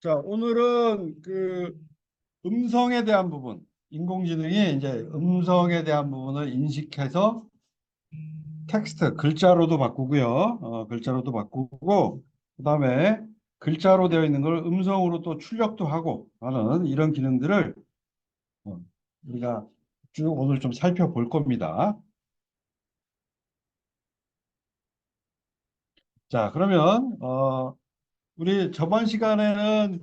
자, 오늘은 그 음성에 대한 부분, 인공지능이 이제 음성에 대한 부분을 인식해서 텍스트, 글자로도 바꾸고요. 글자로도 바꾸고, 그다음에 글자로 되어 있는 걸 음성으로 또 출력도 하고 하는 이런 기능들을 어, 우리가 쭉 오늘 좀 살펴볼 겁니다. 자, 그러면 우리 저번 시간에는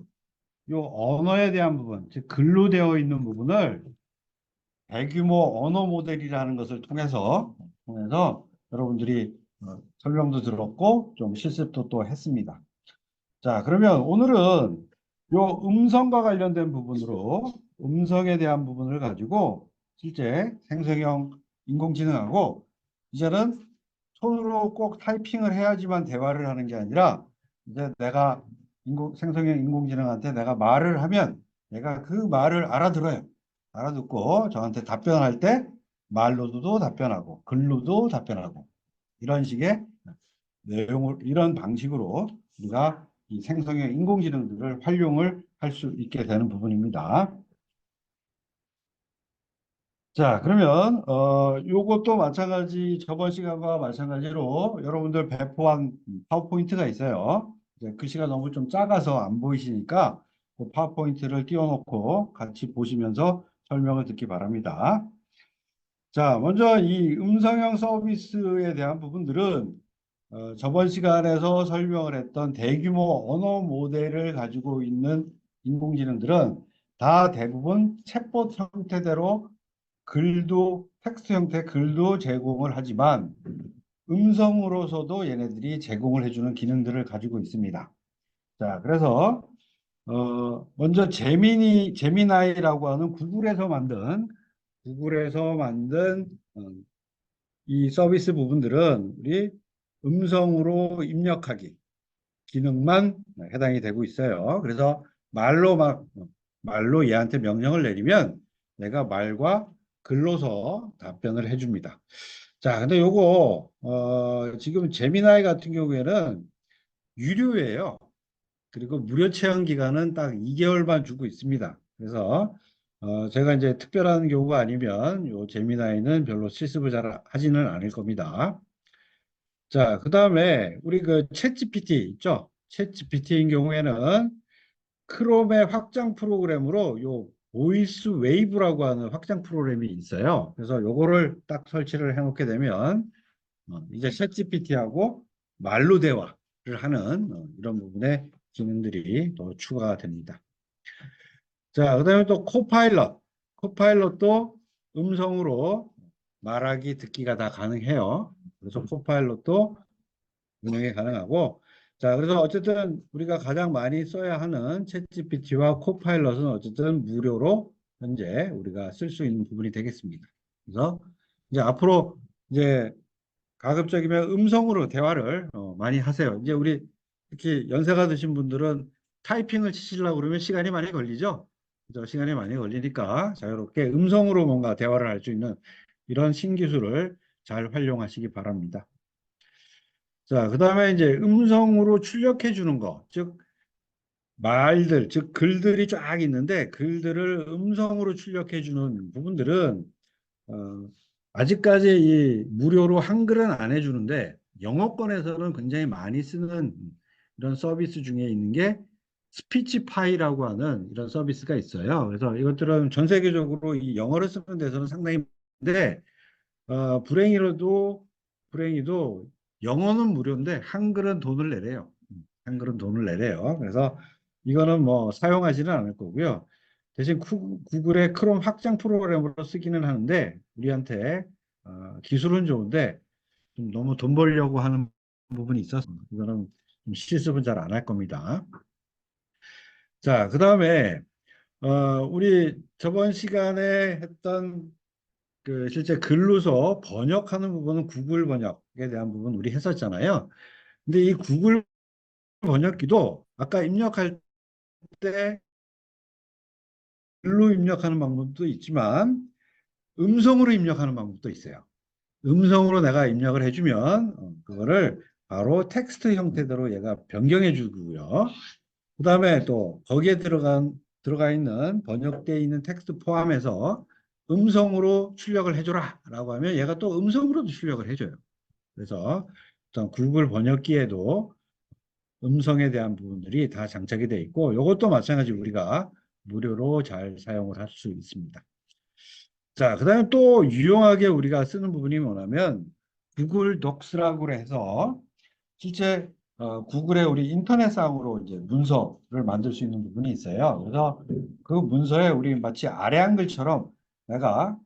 요 언어에 대한 부분, 즉 글로 되어 있는 부분을 대규모 언어 모델이라는 것을 통해서 여러분들이 설명도 들었고 좀 실습도 또 했습니다. 자, 그러면 오늘은 요 음성과 관련된 부분으로 음성에 대한 부분을 가지고 실제 생성형 인공지능하고 이제는 손으로 꼭 타이핑을 해야지만 대화를 하는 게 아니라 이제 내가 생성형 인공지능한테 내가 말을 하면 내가 그 말을 알아들어요. 알아듣고 저한테 답변할 때 말로도 답변하고 글로도 답변하고 이런 식의 내용을 이런 방식으로 우리가 이 생성형 인공지능들을 활용을 할 수 있게 되는 부분입니다. 자, 그러면 요것도 마찬가지 저번 시간과 마찬가지로 여러분들 배포한 파워포인트가 있어요. 이제 글씨가 너무 좀 작아서 안 보이시니까 그 파워포인트를 띄워놓고 같이 보시면서 설명을 듣기 바랍니다. 자, 먼저 이 음성형 서비스에 대한 부분들은 저번 시간에서 설명을 했던 대규모 언어 모델을 가지고 있는 인공지능들은 다 대부분 챗봇 형태대로 글도 텍스트 형태 글도 제공을 하지만 음성으로서도 얘네들이 제공을 해주는 기능들을 가지고 있습니다. 자, 그래서 먼저 제미나이라고 하는 구글에서 만든 이 서비스 부분들은 우리 음성으로 입력하기 기능만 해당이 되고 있어요. 그래서 말로 얘한테 명령을 내리면 내가 말과 글로서 답변을 해줍니다. 자, 근데 요거 지금 제미나이 같은 경우에는 유료예요. 그리고 무료 체험 기간은 딱 2개월만 주고 있습니다. 그래서 제가 이제 특별한 경우가 아니면 요 제미나이는 별로 실습을 잘 하지는 않을 겁니다. 자, 그 다음에 우리 그 챗GPT 있죠? 챗GPT인 경우에는 크롬의 확장 프로그램으로 요 보이스 웨이브라고 하는 확장 프로그램이 있어요. 그래서 요거를 딱 설치를 해 놓게 되면 이제 챗GPT하고 말로 대화를 하는 이런 부분의 기능들이 또 추가가 됩니다. 자, 그다음에 또 코파일럿도 음성으로 말하기, 듣기가 다 가능해요. 그래서 코파일럿도 운영이 가능하고, 자, 그래서 어쨌든 우리가 가장 많이 써야 하는 챗GPT와 코파일럿은 어쨌든 무료로 현재 우리가 쓸 수 있는 부분이 되겠습니다. 그래서 이제 앞으로 이제 가급적이면 음성으로 대화를 많이 하세요. 이제 우리 특히 연세가 드신 분들은 타이핑을 치시려고 그러면 시간이 많이 걸리죠. 그래서 시간이 많이 걸리니까 자유롭게 음성으로 뭔가 대화를 할 수 있는 이런 신기술을 잘 활용하시기 바랍니다. 자, 그 다음에 이제 음성으로 출력해 주는 거, 즉 즉 글들이 쫙 있는데 글들을 음성으로 출력해 주는 부분들은 어, 아직까지 이 무료로 한글은 안 해주는데 영어권에서는 굉장히 많이 쓰는 이런 서비스 중에 있는 게 스피치파이라고 하는 이런 서비스가 있어요. 그래서 이것들은 전 세계적으로 이 영어를 쓰는 데서는 상당히 많은데 불행히도 영어는 무료인데 한글은 돈을 내래요. 한글은 돈을 내래요. 그래서 이거는 뭐 사용하지는 않을 거고요. 대신 구글의 크롬 확장 프로그램으로 쓰기는 하는데 우리한테 기술은 좋은데 좀 너무 돈 벌려고 하는 부분이 있어서 이거는 좀 실습은 잘 안 할 겁니다. 자, 그 다음에 우리 저번 시간에 했던 그 실제 글로서 번역하는 부분은 구글 번역에 대한 부분 우리 했었잖아요. 근데 이 구글 번역기도 아까 입력할 때 글로 입력하는 방법도 있지만 음성으로 입력하는 방법도 있어요. 음성으로 내가 입력을 해주면 그거를 바로 텍스트 형태대로 얘가 변경해 주고요. 그다음에 또 거기에 들어가 있는 번역되어 있는 텍스트 포함해서 음성으로 출력을 해줘라 라고 하면 얘가 또 음성으로도 출력을 해줘요. 그래서 어떤 구글 번역기에도 음성에 대한 부분들이 다 장착이 되어 있고 이것도 마찬가지 우리가 무료로 잘 사용을 할 수 있습니다. 자, 그다음에 또 유용하게 우리가 쓰는 부분이 뭐냐면 구글 독스라고 해서 실제 구글에 우리 인터넷상으로 이제 문서를 만들 수 있는 부분이 있어요. 그래서 그 문서에 우리 마치 아래 한글처럼 내가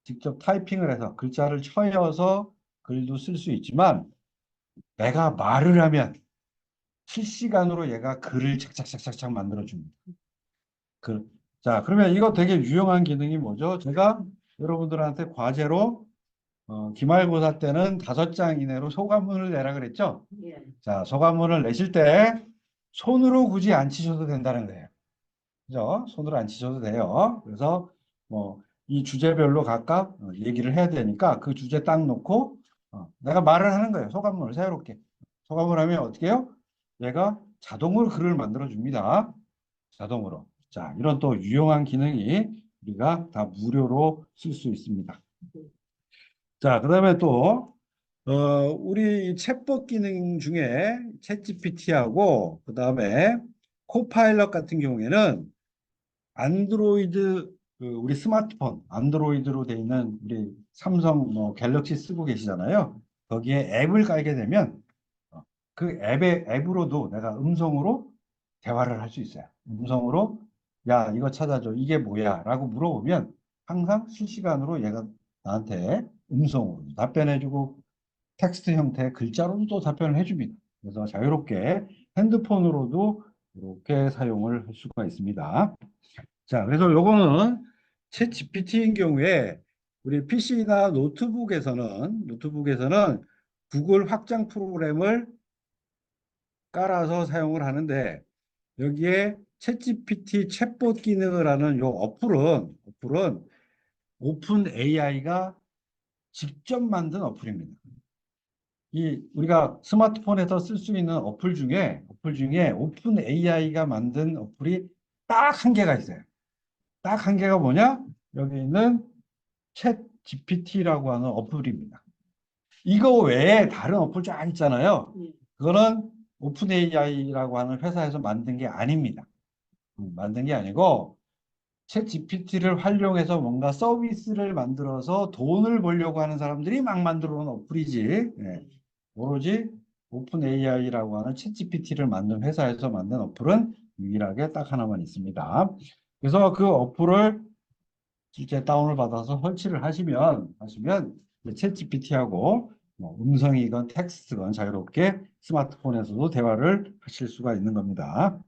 직접 타이핑을 해서 글자를 쳐여서 글도 쓸 수 있지만 내가 말을 하면 실시간으로 얘가 글을 착착착착착 만들어줍니다. 자, 그러면 이거 되게 유용한 기능이 뭐죠? 제가 여러분들한테 과제로 기말고사 때는 5장 이내로 소감문을 내라 그랬죠? 예. 자, 소감문을 내실 때 손으로 굳이 안 치셔도 된다는 거예요. 그죠? 손으로 안 치셔도 돼요. 그래서 뭐 이 주제별로 각각 얘기를 해야 되니까 그 주제 딱 놓고 내가 말을 하는 거예요. 소감문을 자유롭게. 소감을 하면 어떻게 해요? 얘가 자동으로 글을 만들어 줍니다. 자동으로. 자, 이런 또 유용한 기능이 우리가 다 무료로 쓸 수 있습니다. 자, 그다음에 또 우리 챗봇 기능 중에 챗GPT하고 그다음에 코파일럿 같은 경우에는 안드로이드 우리 스마트폰 안드로이드로 돼 있는 우리 삼성 뭐 갤럭시 쓰고 계시잖아요. 거기에 앱을 깔게 되면 그 앱으로도 내가 음성으로 대화를 할 수 있어요. 음성으로 야 이거 찾아줘 이게 뭐야 라고 물어보면 항상 실시간으로 얘가 나한테 음성으로 답변해주고 텍스트 형태의 글자로도 또 답변을 해줍니다. 그래서 자유롭게 핸드폰으로도 이렇게 사용을 할 수가 있습니다. 자, 그래서 요거는 챗 GPT인 경우에 우리 PC나 노트북에서는 구글 확장 프로그램을 깔아서 사용을 하는데 여기에 챗 GPT 챗봇 기능을 하는 요 어플은 오픈 AI가 직접 만든 어플입니다. 이 우리가 스마트폰에서 쓸 수 있는 어플 중에 오픈 AI가 만든 어플이 딱 한 개가 있어요. 딱 한 개가 뭐냐? 여기 있는 챗 GPT라고 하는 어플입니다. 이거 외에 다른 어플 쫙 있잖아요. 그거는 오픈 AI라고 하는 회사에서 만든 게 아닙니다. 만든 게 아니고 챗 GPT를 활용해서 뭔가 서비스를 만들어서 돈을 벌려고 하는 사람들이 막 만들어 놓은 어플이지. 예. 오로지 오픈 AI라고 하는 챗 GPT를 만든 회사에서 만든 어플은 유일하게 딱 하나만 있습니다. 그래서 그 어플을 실제 다운을 받아서 설치를 하시면 챗 GPT하고 뭐 음성이건 텍스트건 자유롭게 스마트폰에서도 대화를 하실 수가 있는 겁니다.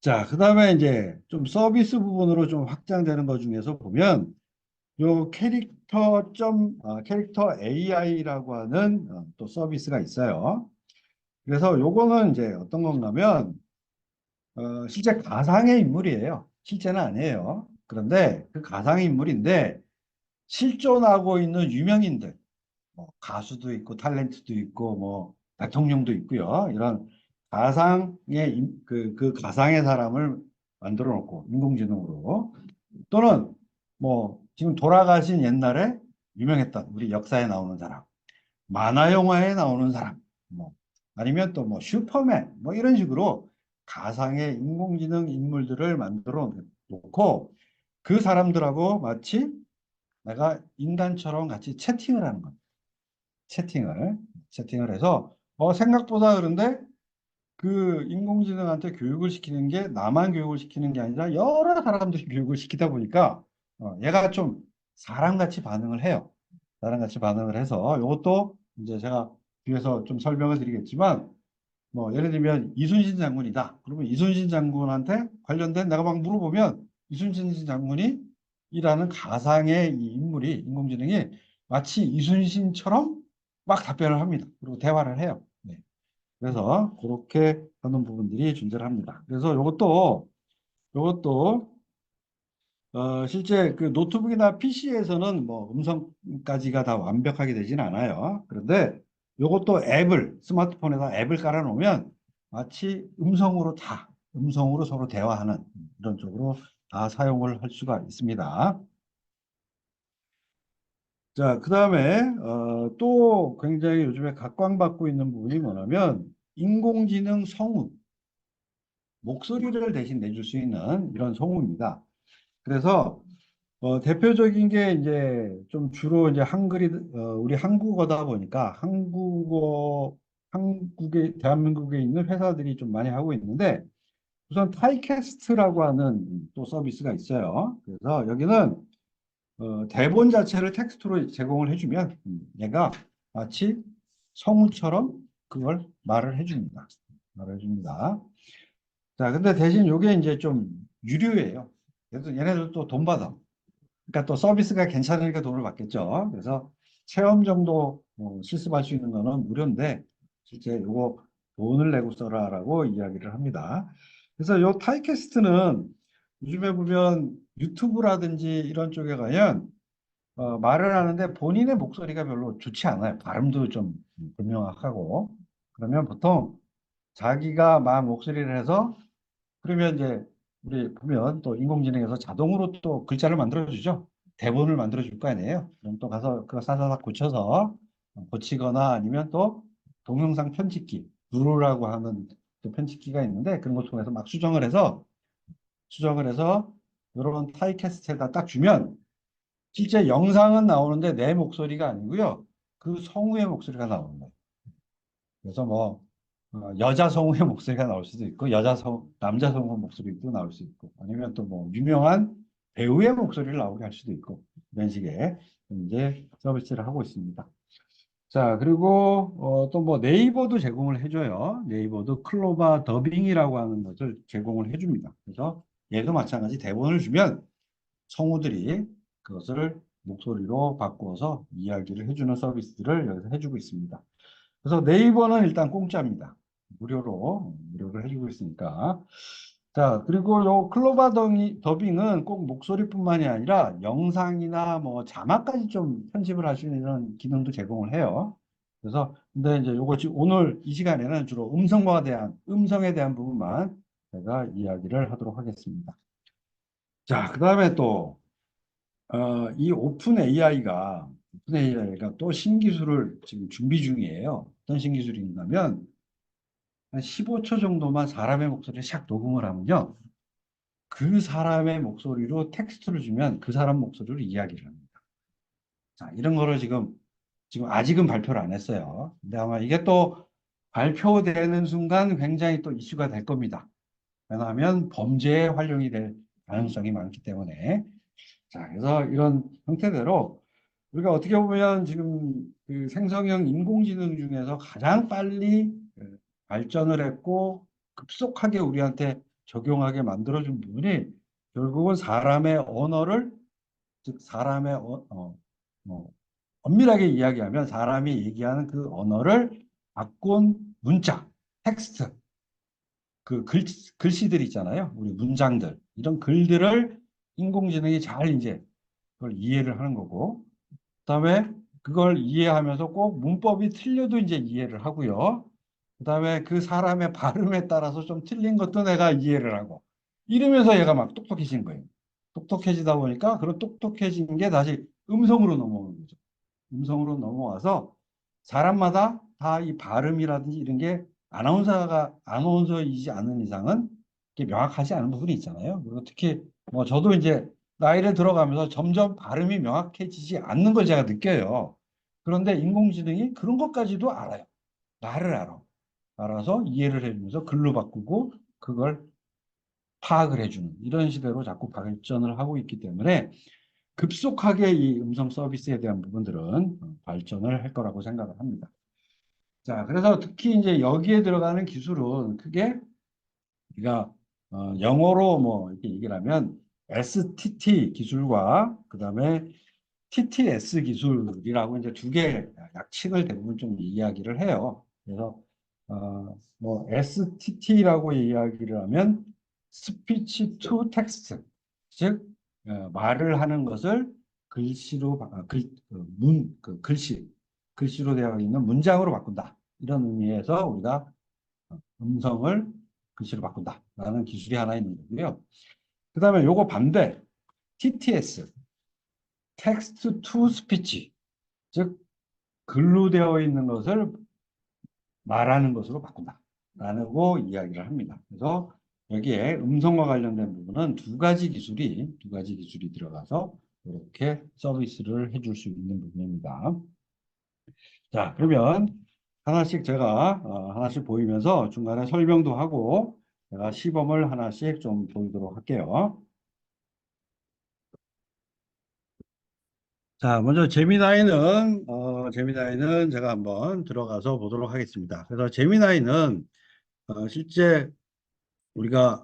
자, 그 다음에 이제 좀 서비스 부분으로 좀 확장되는 것 중에서 보면 요 캐릭터 AI라고 하는 또 서비스가 있어요. 그래서 요거는 이제 어떤 건가 하면 실제 가상의 인물이에요. 실제는 아니에요. 그런데 그 가상의 인물인데 실존하고 있는 유명인들, 뭐 가수도 있고 탤런트도 있고 뭐 대통령도 있고요. 이런 그 가상의 사람을 만들어 놓고 인공지능으로 또는 뭐 지금 돌아가신 옛날에 유명했던 우리 역사에 나오는 사람, 만화 영화에 나오는 사람, 뭐 아니면 또 뭐 슈퍼맨 뭐 이런 식으로 가상의 인공지능 인물들을 만들어 놓고 그 사람들하고 마치 내가 인간처럼 같이 채팅을 하는 겁니다. 채팅을 해서 생각보다 그런데 그 인공지능한테 교육을 시키는 게 나만 교육을 시키는 게 아니라 여러 사람들이 교육을 시키다 보니까 얘가 좀 사람같이 반응을 해요. 사람같이 반응을 해서 이것도 이제 제가 뒤에서 좀 설명을 드리겠지만 뭐 예를 들면 이순신 장군이다. 그러면 이순신 장군한테 관련된 내가 막 물어보면 이순신 장군이 이라는 가상의 이 인물이 인공지능이 마치 이순신처럼 막 답변을 합니다. 그리고 대화를 해요. 네. 그래서 그렇게 하는 부분들이 존재를 합니다. 그래서 이것도 실제 그 노트북이나 PC에서는 뭐 음성까지가 다 완벽하게 되지는 않아요. 그런데 이것도 스마트폰에다 앱을 깔아 놓으면 마치 음성으로 서로 대화하는 이런 쪽으로 다 사용을 할 수가 있습니다. 자, 그 다음에 또 굉장히 요즘에 각광받고 있는 부분이 뭐냐면 인공지능 성우, 목소리를 대신 내줄 수 있는 이런 성우입니다. 그래서 대표적인 게 이제 좀 주로 이제 우리 한국어다 보니까 대한민국에 있는 회사들이 좀 많이 하고 있는데 우선 타이캐스트라고 하는 또 서비스가 있어요. 그래서 여기는 대본 자체를 텍스트로 제공을 해주면 얘가 마치 성우처럼 그걸 말을 해줍니다. 자, 근데 대신 이게 이제 좀 유료예요. 그래서 얘네들 또 돈 받아. 그러니까 또 서비스가 괜찮으니까 돈을 받겠죠. 그래서 체험 정도 실습할 수 있는 거는 무료인데 실제 이거 돈을 내고 써라라고 이야기를 합니다. 그래서 요 타이캐스트는 요즘에 보면 유튜브라든지 이런 쪽에 가면 말을 하는데 본인의 목소리가 별로 좋지 않아요. 발음도 좀 불명확하고. 그러면 보통 자기가 막 목소리를 해서 그러면 이제 우리 보면 또 인공지능에서 자동으로 또 글자를 만들어주죠. 대본을 만들어줄 거 아니에요. 그럼 또 가서 그거 사사삭 고쳐서 고치거나 아니면 또 동영상 편집기, 브루라고 하는 또 편집기가 있는데 그런 거 통해서 막 수정을 해서 이런 타이캐스트에다 딱 주면 실제 영상은 나오는데 내 목소리가 아니고요. 그 성우의 목소리가 나오는 거예요. 그래서 뭐 여자 성우의 목소리가 나올 수도 있고 남자 성우 목소리도 나올 수 있고 아니면 또 뭐 유명한 배우의 목소리를 나오게 할 수도 있고 이런 식의 이제 서비스를 하고 있습니다. 자, 그리고 또 뭐 네이버도 제공을 해줘요. 네이버도 클로바 더빙이라고 하는 것을 제공을 해줍니다. 그래서 얘도 마찬가지 대본을 주면 성우들이 그것을 목소리로 바꾸어서 이야기를 해주는 서비스를 여기서 해주고 있습니다. 그래서 네이버는 일단 공짜입니다. 무료를 해주고 있으니까. 자, 그리고 요 클로바 더빙은 꼭 목소리뿐만이 아니라 영상이나 뭐 자막까지 좀 편집을 할 수 있는 이런 기능도 제공을 해요. 그래서 근데 이제 요거 지금 오늘 이 시간에는 주로 음성에 대한 부분만 제가 이야기를 하도록 하겠습니다. 자, 그 다음에 또 이 오픈 AI가 또 신기술을 지금 준비 중이에요. 어떤 신기술인가면 한 15초 정도만 사람의 목소리를 샥 녹음을 하면요. 그 사람의 목소리로 텍스트를 주면 그 사람 목소리로 이야기를 합니다. 자, 이런 거를 지금 아직은 발표를 안 했어요. 근데 아마 이게 또 발표되는 순간 굉장히 또 이슈가 될 겁니다. 왜냐하면 범죄에 활용이 될 가능성이 많기 때문에. 자, 그래서 이런 형태대로 우리가 어떻게 보면 지금 그 생성형 인공지능 중에서 가장 빨리 발전을 했고 급속하게 우리한테 적용하게 만들어준 부분이 결국은 사람의 언어를 즉 사람의 뭐 엄밀하게 이야기하면 사람이 얘기하는 그 언어를 바꾼 문자, 텍스트, 그 글씨들 있잖아요. 우리 문장들 이런 글들을 인공지능이 잘 이제 그걸 이해를 하는 거고 그다음에 그걸 이해하면서 꼭 문법이 틀려도 이제 이해를 하고요. 그다음에 그 사람의 발음에 따라서 좀 틀린 것도 내가 이해를 하고 이러면서 얘가 막 똑똑해진 거예요. 똑똑해지다 보니까 그런 똑똑해진 게 다시 음성으로 넘어오는 거죠. 음성으로 넘어와서 사람마다 다 이 발음이라든지 이런 게 아나운서이지 않은 이상은 이게 명확하지 않은 부분이 있잖아요. 그리고 특히 뭐 저도 이제 나이를 들어가면서 점점 발음이 명확해지지 않는 걸 제가 느껴요. 그런데 인공지능이 그런 것까지도 알아요. 말을 알아. 알아서 이해를 해주면서 글로 바꾸고 그걸 파악을 해주는 이런 시대로 자꾸 발전을 하고 있기 때문에 급속하게 이 음성 서비스에 대한 부분들은 발전을 할 거라고 생각을 합니다. 자, 그래서 특히 이제 여기에 들어가는 기술은 크게 우리가 영어로 뭐 이렇게 얘기를 하면 STT 기술과 그다음에 TTS 기술이라고 이제 두 개 약칭을 대부분 좀 이야기를 해요. 그래서 뭐 STT라고 이야기를 하면 Speech to Text, 즉 말을 하는 것을 글씨로 글씨로 되어 있는 문장으로 바꾼다. 이런 의미에서 우리가 음성을 글씨로 바꾼다라는 기술이 하나 있는 거고요. 그 다음에 요거 반대 TTS, Text to Speech, 즉 글로 되어 있는 것을 말하는 것으로 바꾼다라고 이야기를 합니다. 그래서 여기에 음성과 관련된 부분은 두 가지 기술이 들어가서 이렇게 서비스를 해줄 수 있는 부분입니다. 자, 그러면 하나씩 제가 하나씩 보이면서 중간에 설명도 하고 제가 시범을 하나씩 좀 보이도록 할게요. 자, 먼저 제미나이는 제가 한번 들어가서 보도록 하겠습니다. 그래서 제미나이는 실제 우리가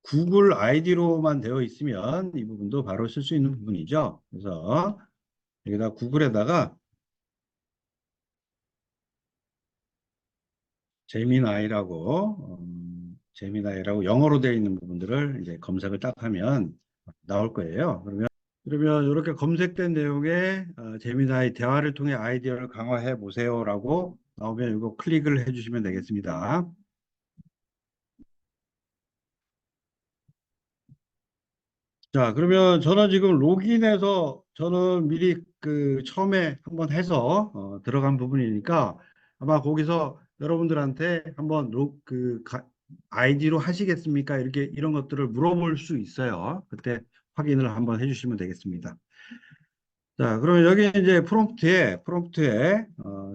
구글 아이디로만 되어 있으면 이 부분도 바로 쓸 수 있는 부분이죠. 그래서 여기다 구글에다가 제미나이라고 영어로 되어 있는 부분들을 이제 검색을 딱 하면 나올 거예요. 그러면 이렇게 검색된 내용에 제미나이 대화를 통해 아이디어를 강화해 보세요라고 나오면 이거 클릭을 해주시면 되겠습니다. 자, 그러면 저는 지금 로그인해서 저는 미리 그 처음에 한번 해서 들어간 부분이니까 아마 거기서 여러분들한테 한번 아이디로 하시겠습니까? 이렇게 이런 것들을 물어볼 수 있어요. 그때 확인을 한번 해주시면 되겠습니다. 자, 그러면 여기 이제 프롬프트에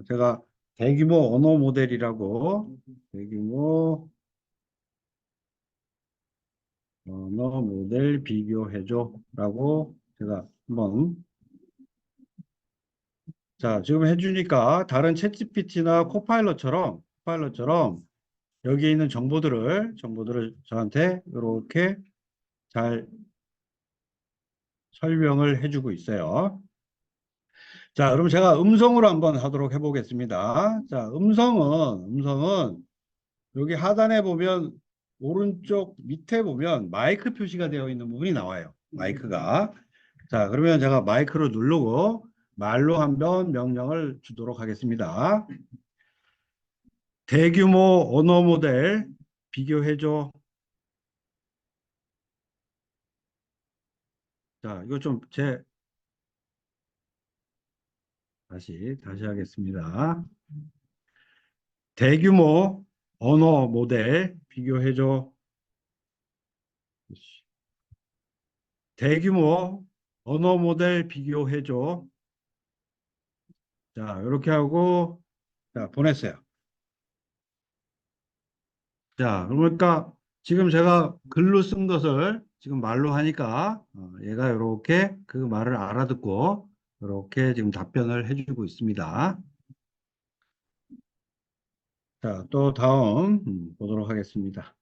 제가 대규모 언어 모델이라고 대규모 언어 모델 비교해줘라고 제가 한번 자, 지금 해주니까 다른 챗GPT나 코파일럿처럼 여기 있는 정보들을 저한테 이렇게 잘 설명을 해주고 있어요. 자, 그럼 제가 음성으로 한번 하도록 해보겠습니다. 자, 음성은 여기 하단에 보면 오른쪽 밑에 보면 마이크 표시가 되어 있는 부분이 나와요. 마이크가. 자, 그러면 제가 마이크를 누르고 말로 한번 명령을 주도록 하겠습니다. 대규모 언어 모델 비교해줘. 자, 이거 좀 다시 하겠습니다. 대규모 언어 모델 비교해줘. 대규모 언어 모델 비교해줘. 자, 이렇게 하고 자, 보냈어요. 자, 그러니까 지금 제가 글로 쓴 것을 지금 말로 하니까 얘가 이렇게 그 말을 알아듣고 이렇게 지금 답변을 해주고 있습니다. 자, 또 다음 보도록 하겠습니다.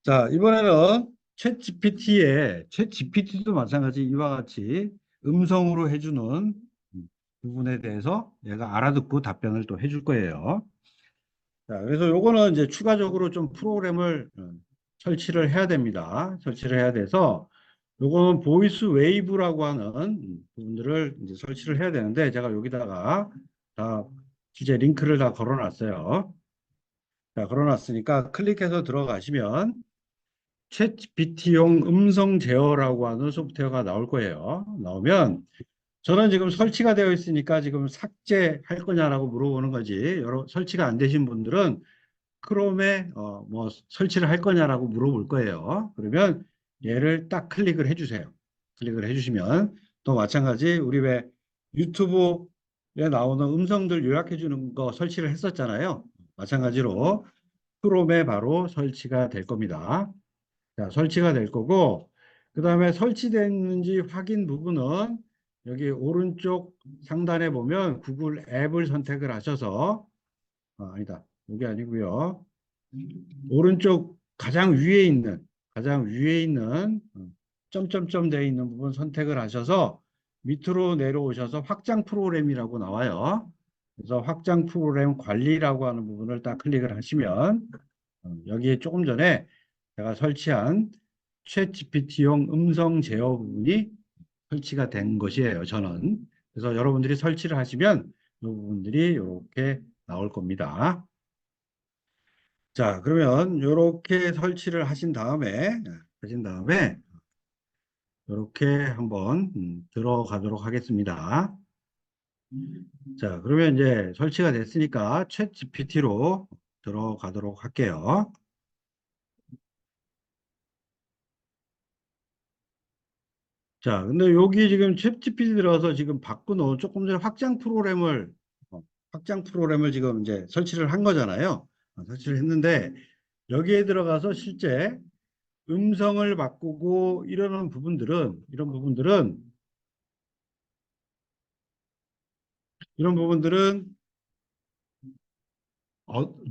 자, 이번에는 챗GPT도 마찬가지 이와 같이 음성으로 해주는 부분에 대해서 얘가 알아듣고 답변을 또 해줄 거예요. 자, 그래서 요거는 이제 추가적으로 좀 프로그램을 설치를 해야 됩니다. 설치를 해야 돼서 요거는 보이스 웨이브라고 하는 부분들을 이제 설치를 해야 되는데 제가 여기다가 다 주제 링크를 다 걸어놨어요. 자, 걸어놨으니까 클릭해서 들어가시면 챗GPT용 음성 제어라고 하는 소프트웨어가 나올 거예요. 나오면 저는 지금 설치가 되어 있으니까 지금 삭제할 거냐라고 물어보는 거지. 설치가 안 되신 분들은 크롬에 뭐 설치를 할 거냐라고 물어볼 거예요. 그러면 얘를 딱 클릭을 해주세요. 클릭을 해주시면 또 마찬가지 우리 왜 유튜브에 나오는 음성들 요약해 주는 거 설치를 했었잖아요. 마찬가지로 크롬에 바로 설치가 될 겁니다. 자, 설치가 될 거고 그 다음에 설치됐는지 확인 부분은 여기 오른쪽 상단에 보면 구글 앱을 선택을 하셔서 아니다. 여기 아니고요. 오른쪽 가장 위에 있는 점점점 되어 있는 부분 선택을 하셔서 밑으로 내려오셔서 확장 프로그램이라고 나와요. 그래서 확장 프로그램 관리라고 하는 부분을 딱 클릭을 하시면 여기에 조금 전에 제가 설치한 챗GPT용 음성 제어 부분이 설치가 된 것이에요, 저는. 그래서 여러분들이 설치를 하시면 이 부분들이 이렇게 나올 겁니다. 자, 그러면 이렇게 설치를 하신 다음에 이렇게 한번 들어가도록 하겠습니다. 자, 그러면 이제 설치가 됐으니까 챗 GPT로 들어가도록 할게요. 자, 근데 여기 지금 챗 GPT 들어가서 지금 바꿔놓은 조금 전에 어, 확장 프로그램을 지금 이제 설치를 한 거잖아요. 설치를 했는데 여기에 들어가서 실제 음성을 바꾸고 이런 부분들은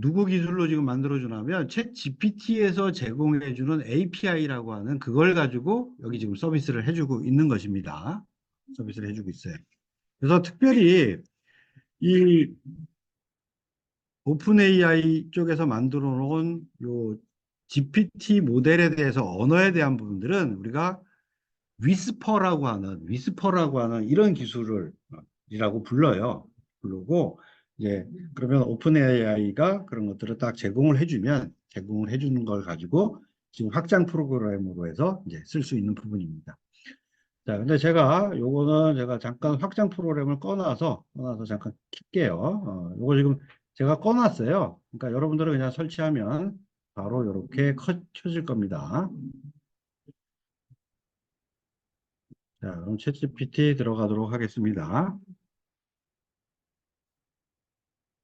누구 기술로 지금 만들어주냐면 챗 GPT에서 제공해주는 API라고 하는 그걸 가지고 여기 지금 서비스를 해주고 있는 것입니다. 서비스를 해주고 있어요. 그래서 특별히 이 오픈 AI 쪽에서 만들어 놓은 요 GPT 모델에 대해서 언어에 대한 부분들은 우리가 위스퍼라고 하는 이런 기술을 이라고 불러요. 부르고 이제 그러면 오픈 AI가 그런 것들을 딱 제공을 해주는 걸 가지고 지금 확장 프로그램으로 해서 이제 쓸 수 있는 부분입니다. 자, 근데 요거는 제가 잠깐 확장 프로그램을 꺼놔서 잠깐 킬게요. 요거 지금 제가 꺼놨어요. 그러니까 여러분들은 그냥 설치하면 바로 이렇게 켜질 겁니다. 자, 그럼 챗GPT 들어가도록 하겠습니다.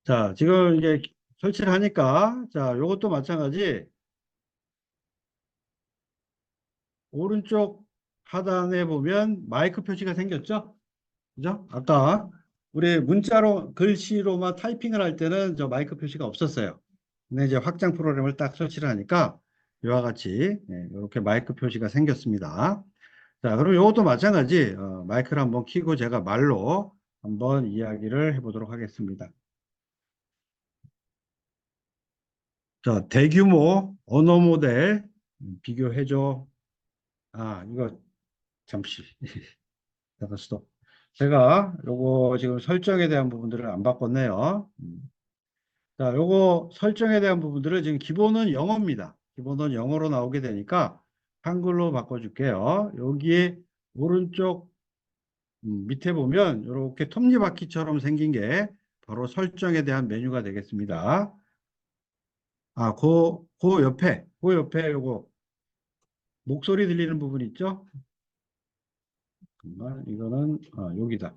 자, 지금 이제 설치를 하니까, 자, 요것도 마찬가지, 오른쪽 하단에 보면 마이크 표시가 생겼죠? 그죠? 아까 우리 문자로, 글씨로만 타이핑을 할 때는 저 마이크 표시가 없었어요. 근데 이제 확장 프로그램을 딱 설치를 하니까 이와 같이 이렇게 마이크 표시가 생겼습니다. 자, 그럼 이것도 마찬가지, 마이크를 한번 켜고 제가 말로 한번 이야기를 해보도록 하겠습니다. 자, 대규모 언어 모델 비교해줘. 이거 잠시 잠깐 스톱. 제가 요거 지금 설정에 대한 부분들을 안 바꿨네요. 자, 요거 설정에 대한 부분들은 지금 기본은 영어입니다. 기본은 영어로 나오게 되니까 한글로 바꿔줄게요. 여기에 오른쪽 밑에 보면 이렇게 톱니바퀴처럼 생긴 게 바로 설정에 대한 메뉴가 되겠습니다. 그 옆에 요거 목소리 들리는 부분 있죠? 잠깐만, 이거는 여기다.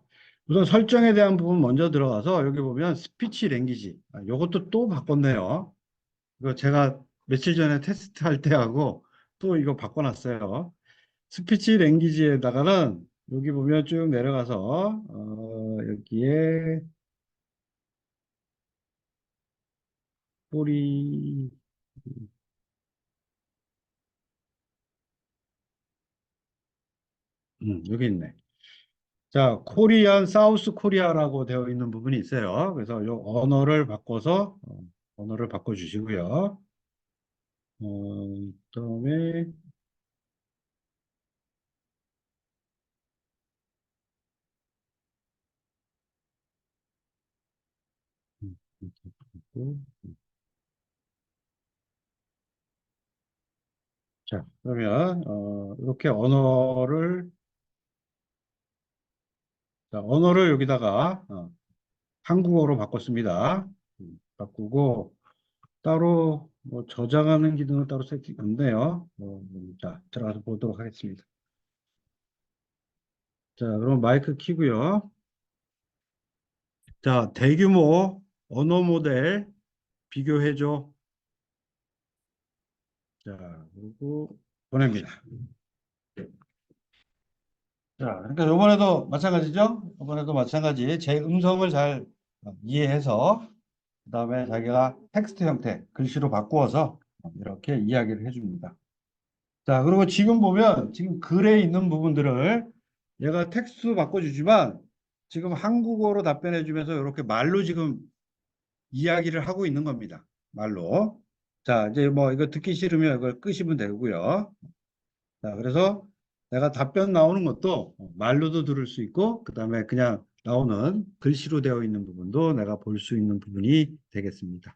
우선 설정에 대한 부분 먼저 들어가서 여기 보면 스피치 랭귀지. 요것도 또 바꿨네요. 이거 제가 며칠 전에 테스트할 때 하고 또 이거 바꿔놨어요. 스피치 랭귀지에다가는 여기 보면 쭉 내려가서 여기에 꼬리 여기 있네. 자, 코리안 사우스 코리아라고 되어 있는 부분이 있어요. 그래서 요 언어를 바꿔주시고요. 그다음에 이렇게 바꾸고. 자, 그러면 이렇게 언어를 여기다가 한국어로 바꿨습니다. 바꾸고 따로 뭐 저장하는 기능은 따로 세팅 없네요. 자, 들어가서 보도록 하겠습니다. 자, 그럼 마이크 키고요. 자, 대규모 언어 모델 비교해줘. 자, 그리고 보냅니다. 자, 그러니까 이번에도 마찬가지. 제 음성을 잘 이해해서 그다음에 자기가 텍스트 형태, 글씨로 바꾸어서 이렇게 이야기를 해줍니다. 자, 그리고 지금 보면 지금 글에 있는 부분들을 얘가 텍스트로 바꿔주지만 지금 한국어로 답변해주면서 이렇게 말로 지금 이야기를 하고 있는 겁니다. 말로. 자, 이제 뭐 이거 듣기 싫으면 이걸 끄시면 되고요. 자, 그래서 내가 답변 나오는 것도 말로도 들을 수 있고, 그 다음에 그냥 나오는 글씨로 되어 있는 부분도 내가 볼 수 있는 부분이 되겠습니다.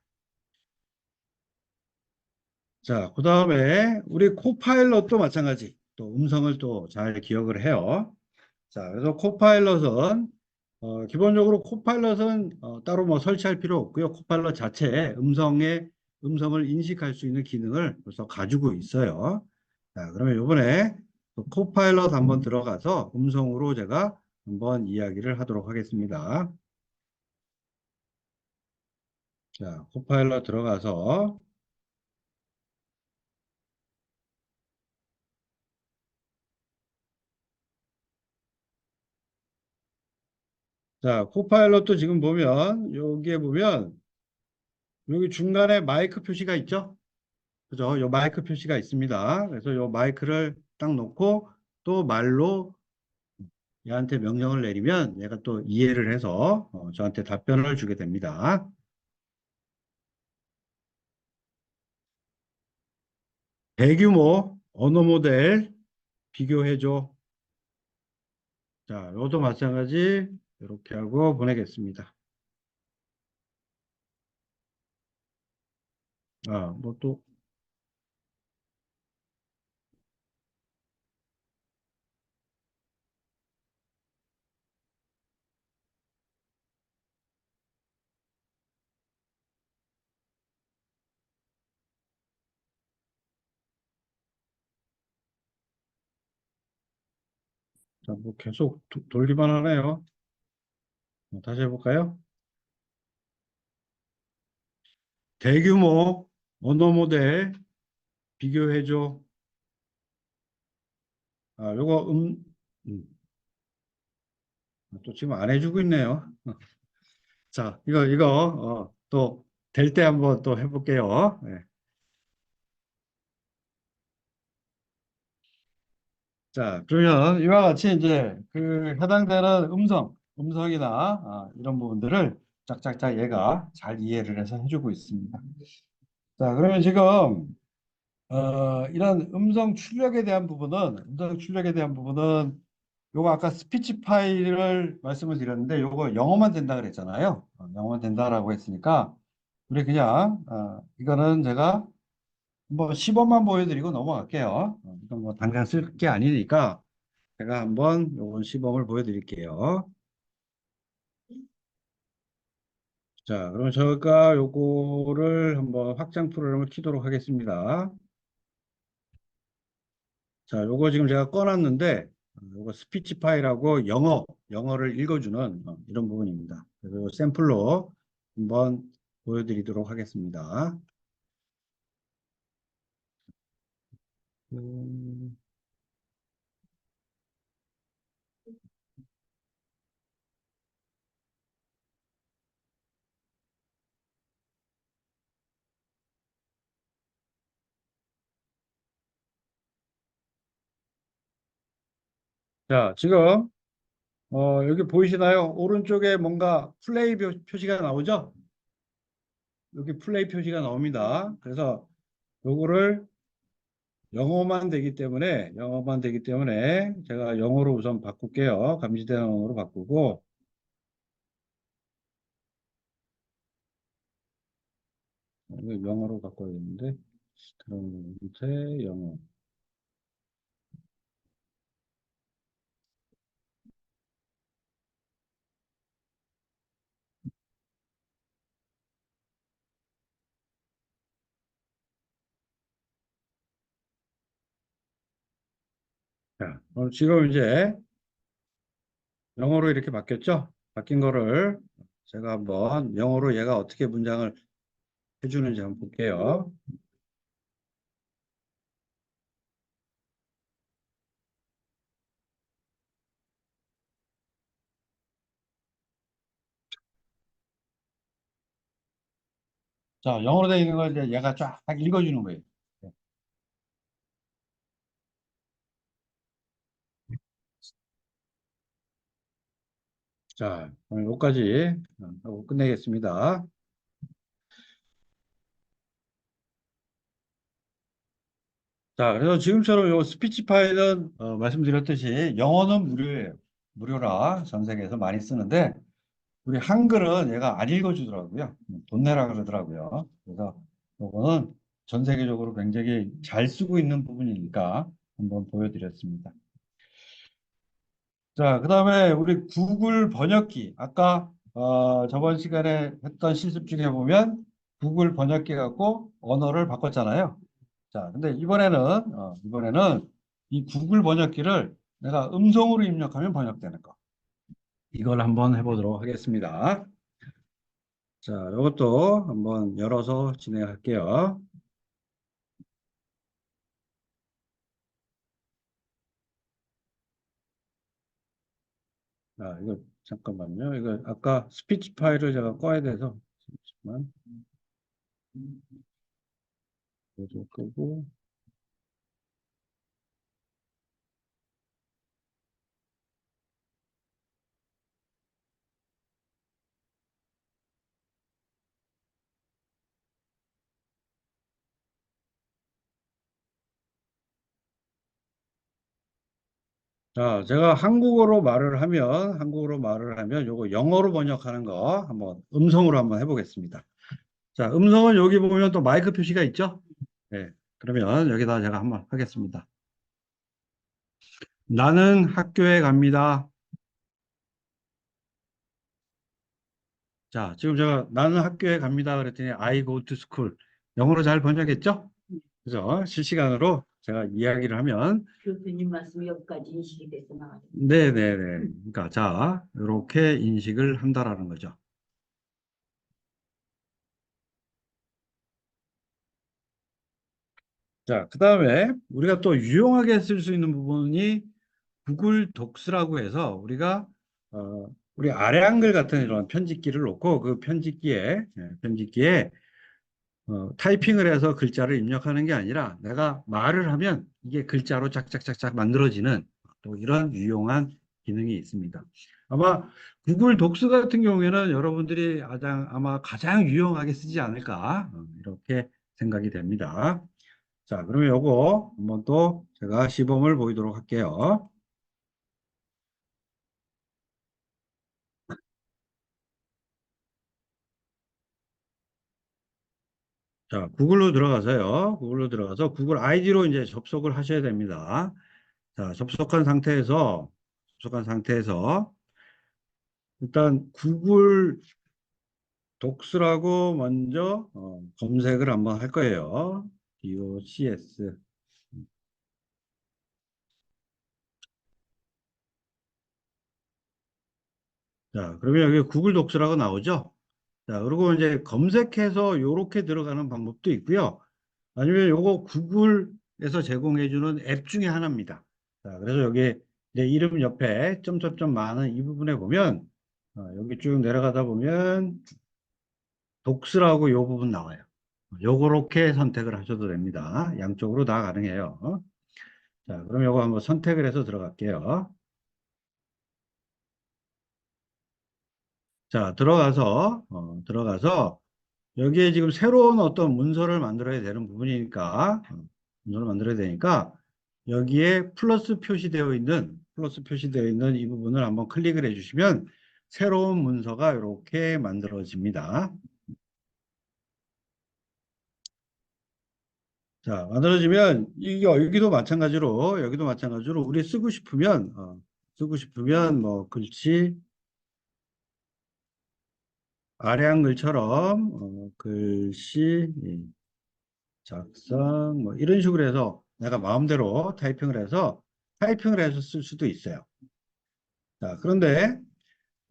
자, 그 다음에 우리 코파일럿도 마찬가지. 또 음성을 또 잘 기억을 해요. 자, 그래서 코파일럿은 기본적으로 코파일럿은 따로 뭐 설치할 필요 없고요. 코파일럿 자체에 음성을 인식할 수 있는 기능을 벌써 가지고 있어요. 자, 그러면 이번에 코파일럿 한번 들어가서 음성으로 제가 한번 이야기를 하도록 하겠습니다. 자, 코파일럿 들어가서 자, 코파일럿도 지금 보면 여기에 보면 여기 중간에 마이크 표시가 있죠? 그죠? 요 마이크 표시가 있습니다. 그래서 요 마이크를 딱 놓고 또 말로 얘한테 명령을 내리면 얘가 또 이해를 해서 저한테 답변을 주게 됩니다. 대규모 언어 모델 비교해줘. 자, 요도 마찬가지 이렇게 하고 보내겠습니다. 뭐 또, 자, 뭐 계속 돌기만 하네요. 다시 해볼까요? 대규모 언어 모델 비교해줘. 요거 음, 또 지금 안 해주고 있네요. 자, 이거 또 될 때 한번 또 해볼게요. 네. 자, 그러면 이와 같이 이제 그 해당되는 음성이나 이런 부분들을 짝짝짝 얘가 잘 이해를 해서 해주고 있습니다. 자, 그러면 지금 이런 음성 출력에 대한 부분은 요거 아까 스피치 파일을 말씀을 드렸는데 요거 영어만 된다 그랬잖아요. 영어만 된다라고 했으니까 우리 그냥 이거는 제가 뭐 시범만 보여드리고 넘어갈게요. 이건 뭐 당장 쓸 게 아니니까 제가 한번 요번 시범을 보여드릴게요. 자, 그럼 제가 요거를 한번 확장 프로그램을 키도록 하겠습니다. 자, 요거 지금 제가 꺼놨는데 요거 스피치 파일하고 영어를 읽어주는 이런 부분입니다. 그래서 요 샘플로 한번 보여드리도록 하겠습니다. 음, 자, 지금 여기 보이시나요? 오른쪽에 뭔가 플레이 표시가 나오죠? 여기 플레이 표시가 나옵니다. 그래서 요거를 영어만 되기 때문에 제가 영어로 우선 바꿀게요. 감지대응으로 바꾸고 이거 영어로 바꿔야 되는데 그럼 밑에 영어. 자, 지금 이제 영어로 이렇게 바뀌었죠? 바뀐 거를 제가 한번 영어로 얘가 어떻게 문장을 해주는지 한번 볼게요. 자, 영어로 되어 있는 걸 이제 얘가 쫙 읽어주는 거예요. 네. 자, 오늘 여기까지 하고 끝내겠습니다. 자, 그래서 지금처럼 요 스피치 파일은 말씀드렸듯이 영어는 무료예요. 무료라 전 세계에서 많이 쓰는데 우리 한글은 얘가 안 읽어주더라고요. 돈 내라 그러더라고요. 그래서 요거는 전 세계적으로 굉장히 잘 쓰고 있는 부분이니까 한번 보여드렸습니다. 자, 그 다음에 우리 구글 번역기. 아까 저번 시간에 했던 실습 중에 보면 구글 번역기 갖고 언어를 바꿨잖아요. 자, 근데 이번에는 이 구글 번역기를 내가 음성으로 입력하면 번역되는 거. 이걸 한번 해보도록 하겠습니다. 자, 이것도 한번 열어서 진행할게요. 이거 잠깐만요. 이거 아까 스피치 파일을 제가 꺼야 돼서 잠시만. 이거 끄고. 자, 제가 한국어로 말을 하면 요거 영어로 번역하는 거 한번 음성으로 한번 해보겠습니다. 자, 음성은 여기 보면 또 마이크 표시가 있죠? 네. 그러면 여기다 제가 한번 하겠습니다. 나는 학교에 갑니다. 자, 지금 제가 나는 학교에 갑니다 그랬더니 I go to school. 영어로 잘 번역했죠? 그죠? 실시간으로 제가 이야기를 하면 교수님 말씀 여기까지 인식이 돼서 나가요. 네네네. 그러니까 자, 이렇게 인식을 한다라는 거죠. 자, 그 다음에 우리가 또 유용하게 쓸 수 있는 부분이 구글 독스라고 해서 우리 아래 한글 같은 이런 편집기를 놓고 그 편집기에 타이핑을 해서 글자를 입력하는 게 아니라 내가 말을 하면 이게 글자로 짝짝짝짝 만들어지는 또 이런 유용한 기능이 있습니다. 아마 구글 독스 같은 경우에는 여러분들이 아마 가장 유용하게 쓰지 않을까 이렇게 생각이 됩니다. 자, 그러면 요거 한번 또 제가 시범을 보이도록 할게요. 자, 구글로 들어가서 구글 아이디로 이제 접속을 하셔야 됩니다. 자, 접속한 상태에서 일단 구글 독스라고 먼저 검색을 한번 할 거예요. DOCS. 자, 그러면 여기 구글 독스라고 나오죠? 자, 그리고 이제 검색해서 요렇게 들어가는 방법도 있고요. 아니면 요거 구글에서 제공해주는 앱 중에 하나입니다. 자, 그래서 여기 내 이름 옆에 점점점 많은 이 부분에 보면 여기 쭉 내려가다 보면 독스라고 요 부분 나와요. 요렇게 선택을 하셔도 됩니다. 양쪽으로 다 가능해요. 자, 그럼 요거 한번 선택을 해서 들어갈게요. 자, 들어가서 여기에 지금 새로운 어떤 문서를 만들어야 되는 부분이니까 문서를 만들어야 되니까 여기에 플러스 표시되어 있는 이 부분을 한번 클릭을 해주시면 새로운 문서가 이렇게 만들어집니다. 자, 만들어지면 여기도 마찬가지로 우리 쓰고 싶으면 뭐 글씨 아래 한글처럼 글씨 작성 뭐 이런 식으로 해서 내가 마음대로 타이핑을 해서 쓸 수도 있어요. 자, 그런데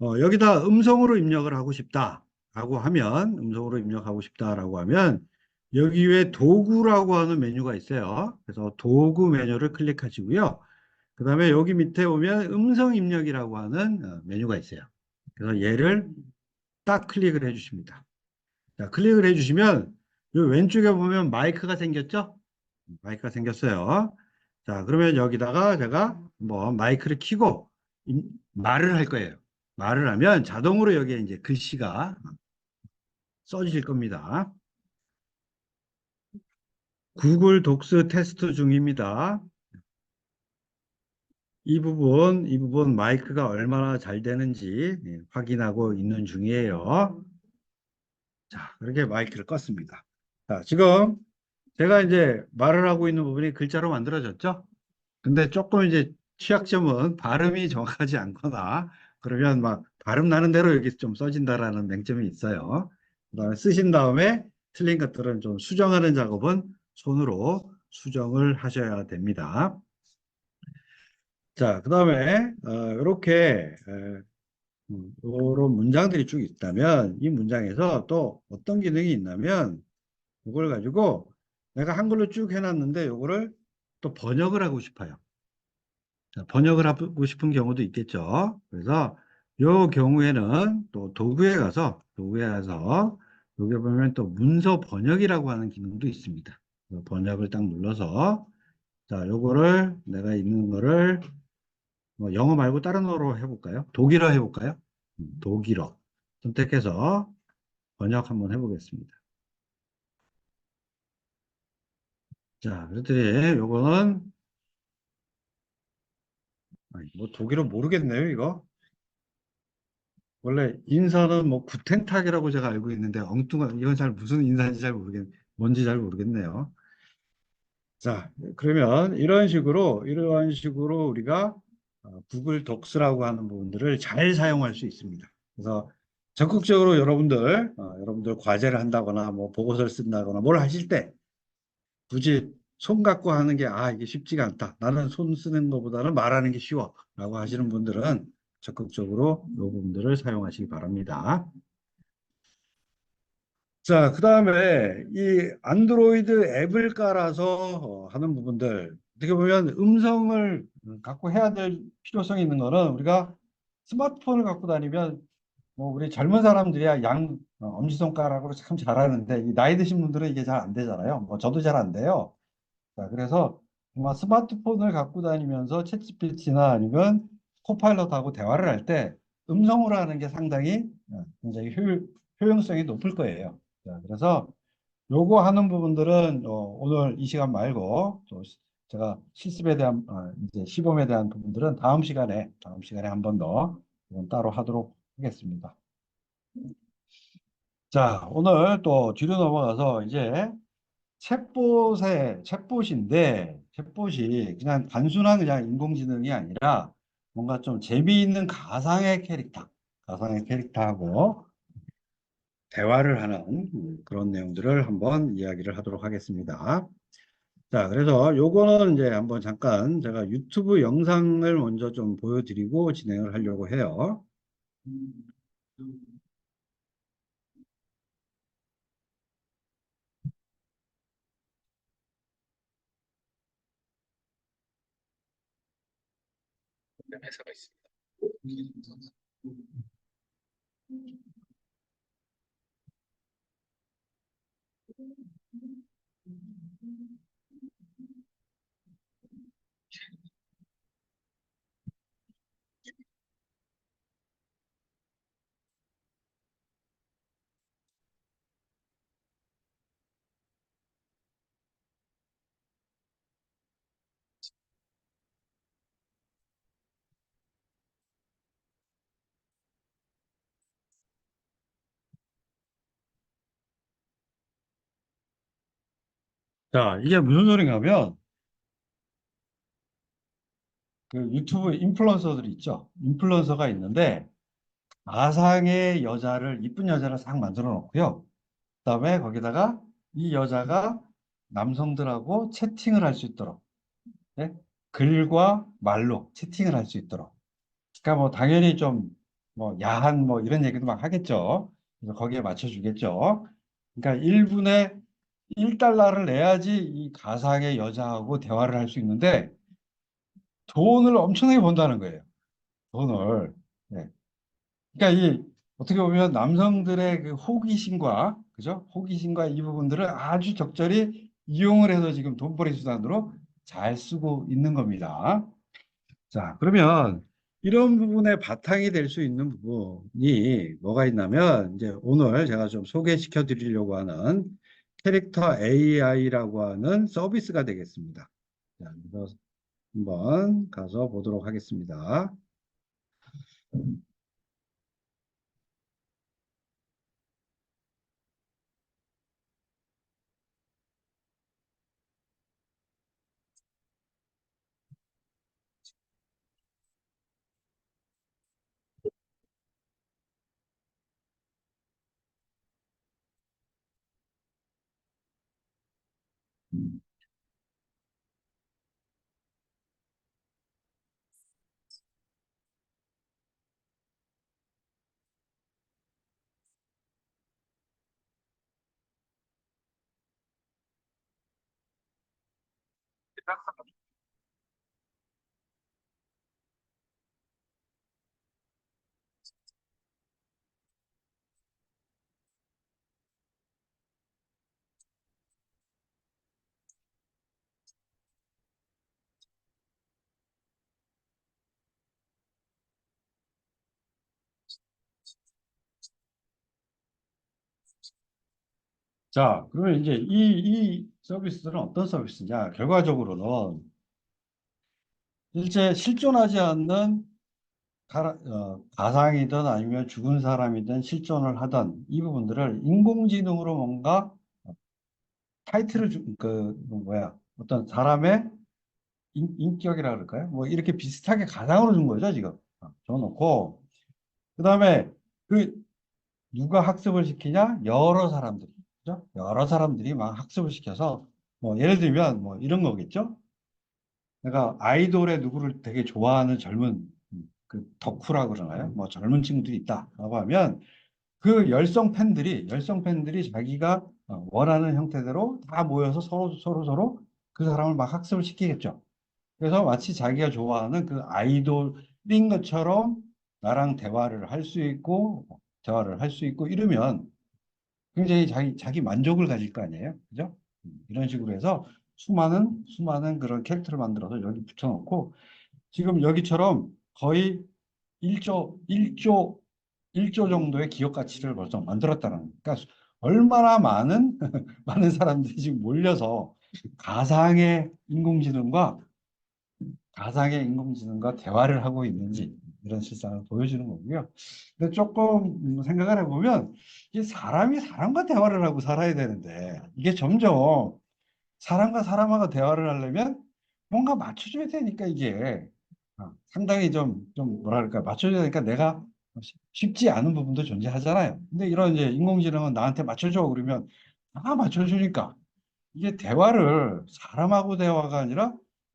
여기다 음성으로 입력하고 싶다라고 하면 여기 위에 도구라고 하는 메뉴가 있어요. 그래서 도구 메뉴를 클릭하시고요. 그 다음에 여기 밑에 보면 음성 입력이라고 하는 메뉴가 있어요. 그래서 얘를 딱 클릭을 해주십니다. 자, 클릭을 해주시면 이 왼쪽에 보면 마이크가 생겼죠? 마이크가 생겼어요. 자, 그러면 여기다가 제가 뭐 마이크를 켜고 말을 할 거예요. 말을 하면 자동으로 여기에 이제 글씨가 써질 겁니다. 구글 독스 테스트 중입니다. 이 부분 마이크가 얼마나 잘 되는지 확인하고 있는 중이에요. 자, 그렇게 마이크를 껐습니다. 자, 지금 제가 이제 말을 하고 있는 부분이 글자로 만들어졌죠? 근데 조금 이제 취약점은 발음이 정확하지 않거나 그러면 막 발음 나는 대로 여기 좀 써진다라는 맹점이 있어요. 그다음에 쓰신 다음에 틀린 것들은 좀 수정하는 작업은 손으로 수정을 하셔야 됩니다. 자, 그다음에 이렇게 이런 문장들이 쭉 있다면 이 문장에서 또 어떤 기능이 있냐면 이걸 가지고 내가 한글로 쭉 해놨는데 이거를 또 번역을 하고 싶어요. 자, 번역을 하고 싶은 경우도 있겠죠. 그래서 이 경우에는 또 도구에 가서 여기 보면 또 문서 번역이라고 하는 기능도 있습니다. 그래서 번역을 딱 눌러서 자, 요거를 내가 있는 거를 뭐 영어 말고 다른 어로 해볼까요? 독일어 해볼까요? 독일어 선택해서 번역 한번 해보겠습니다. 자, 그랬더니 요거는 뭐 독일어 모르겠네요, 이거. 원래 인사는 뭐 구텐탁이라고 제가 알고 있는데 엉뚱한 이건 잘 무슨 인사인지 잘 뭔지 잘 모르겠네요. 자, 그러면 이러한 식으로 우리가 구글 독스라고 하는 부분들을 잘 사용할 수 있습니다. 그래서 적극적으로 여러분들 과제를 한다거나 뭐 보고서를 쓴다거나 뭘 하실 때 굳이 손 갖고 하는 게 이게 쉽지가 않다. 나는 손 쓰는 것보다는 말하는 게 쉬워. 라고 하시는 분들은 적극적으로 이 부분들을 사용하시기 바랍니다. 자, 그 다음에 이 안드로이드 앱을 깔아서 하는 부분들. 어떻게 보면 음성을 갖고 해야 될 필요성이 있는 거는 우리가 스마트폰을 갖고 다니면 뭐 우리 젊은 사람들이야 엄지손가락으로 참 잘하는데 이 나이 드신 분들은 이게 잘 안 되잖아요. 뭐 저도 잘 안 돼요. 자, 그래서 정말 스마트폰을 갖고 다니면서 챗GPT나 아니면 코파일럿하고 대화를 할 때 음성으로 하는 게 상당히 굉장히 효용성이 높을 거예요. 자, 그래서 요거 하는 부분들은 오늘 이 시간 말고 또 제가 실습에 대한 이제 시범에 대한 부분들은 다음 시간에 한 번 더 따로 하도록 하겠습니다. 자, 오늘 또 뒤로 넘어가서 이제 챗봇이 그냥 단순한 그냥 인공지능이 아니라 뭔가 좀 재미있는 가상의 캐릭터하고 대화를 하는 그런 내용들을 한번 이야기를 하도록 하겠습니다. 자, 그래서 요거는 이제 한번 잠깐 제가 유튜브 영상을 먼저 좀 보여드리고 진행을 하려고 해요. 회사가 있습니다. 자, 이게 무슨 소린가 하면 그 유튜브 인플루언서들이 있죠. 인플루언서가 있는데 가상의 이쁜 여자를 싹 만들어 놓고요. 그다음에 거기다가 이 여자가 남성들하고 채팅을 할 수 있도록 네? 글과 말로 채팅을 할 수 있도록. 그러니까 뭐 당연히 좀 뭐 야한 뭐 이런 얘기도 막 하겠죠. 그래서 거기에 맞춰주겠죠. 그러니까 1분에 1달러를 내야지 이 가상의 여자하고 대화를 할 수 있는데 돈을 엄청나게 번다는 거예요. 돈을. 네. 그러니까 이 어떻게 보면 남성들의 그 호기심과 그죠? 호기심과 이 부분들을 아주 적절히 이용을 해서 지금 돈벌이 수단으로 잘 쓰고 있는 겁니다. 자, 그러면 이런 부분의 바탕이 될 수 있는 부분이 뭐가 있냐면 이제 오늘 제가 좀 소개시켜 드리려고 하는 캐릭터 AI라고 하는 서비스가 되겠습니다. 자, 그래서 한번 가서 보도록 하겠습니다. 자, 그러면 이제 이 서비스들은 어떤 서비스냐? 결과적으로는 실제 실존하지 않는 가상이든 아니면 죽은 사람이든 실존을 하던 이 부분들을 인공지능으로 뭔가 타이틀을 뭐야, 어떤 사람의 인격이라 그럴까요? 뭐 이렇게 비슷하게 가상으로 준 거죠, 지금. 줘놓고. 그 다음에 그 누가 학습을 시키냐? 여러 사람들이. 그죠? 여러 사람들이 막 학습을 시켜서 뭐 예를 들면 뭐 이런 거겠죠? 내가 아이돌의 누구를 되게 좋아하는 젊은 그 덕후라 그러나요? 뭐 젊은 친구들이 있다라고 하면 그 열성 팬들이 자기가 원하는 형태대로 다 모여서 서로 그 사람을 막 학습을 시키겠죠. 그래서 마치 자기가 좋아하는 그 아이돌인 것처럼 나랑 대화를 할 수 있고 이러면 굉장히 자기 만족을 가질 거 아니에요. 그죠? 이런 식으로 해서 수많은 그런 캐릭터를 만들어서 여기 붙여놓고 지금 여기처럼 거의 1조 정도의 기업 가치를 벌써 만들었다는. 그러니까 얼마나 많은, 많은 사람들이 지금 몰려서 가상의 인공지능과 대화를 하고 있는지 이런 실상을 보여주는 거고요. 근데 조금 생각을 해보면 이 사람이 사람과 대화를 하고 살아야 되는데 이게 점점 사람과 사람하고 대화를 하려면 뭔가 맞춰줘야 되니까 이게 상당히 좀 뭐랄까 맞춰줘야 되니까 내가 쉽지 않은 부분도 존재하잖아요. 근데 이런 이제 인공지능은 나한테 맞춰줘 그러면 다 맞춰주니까 이게 대화를 사람하고 대화가 아니라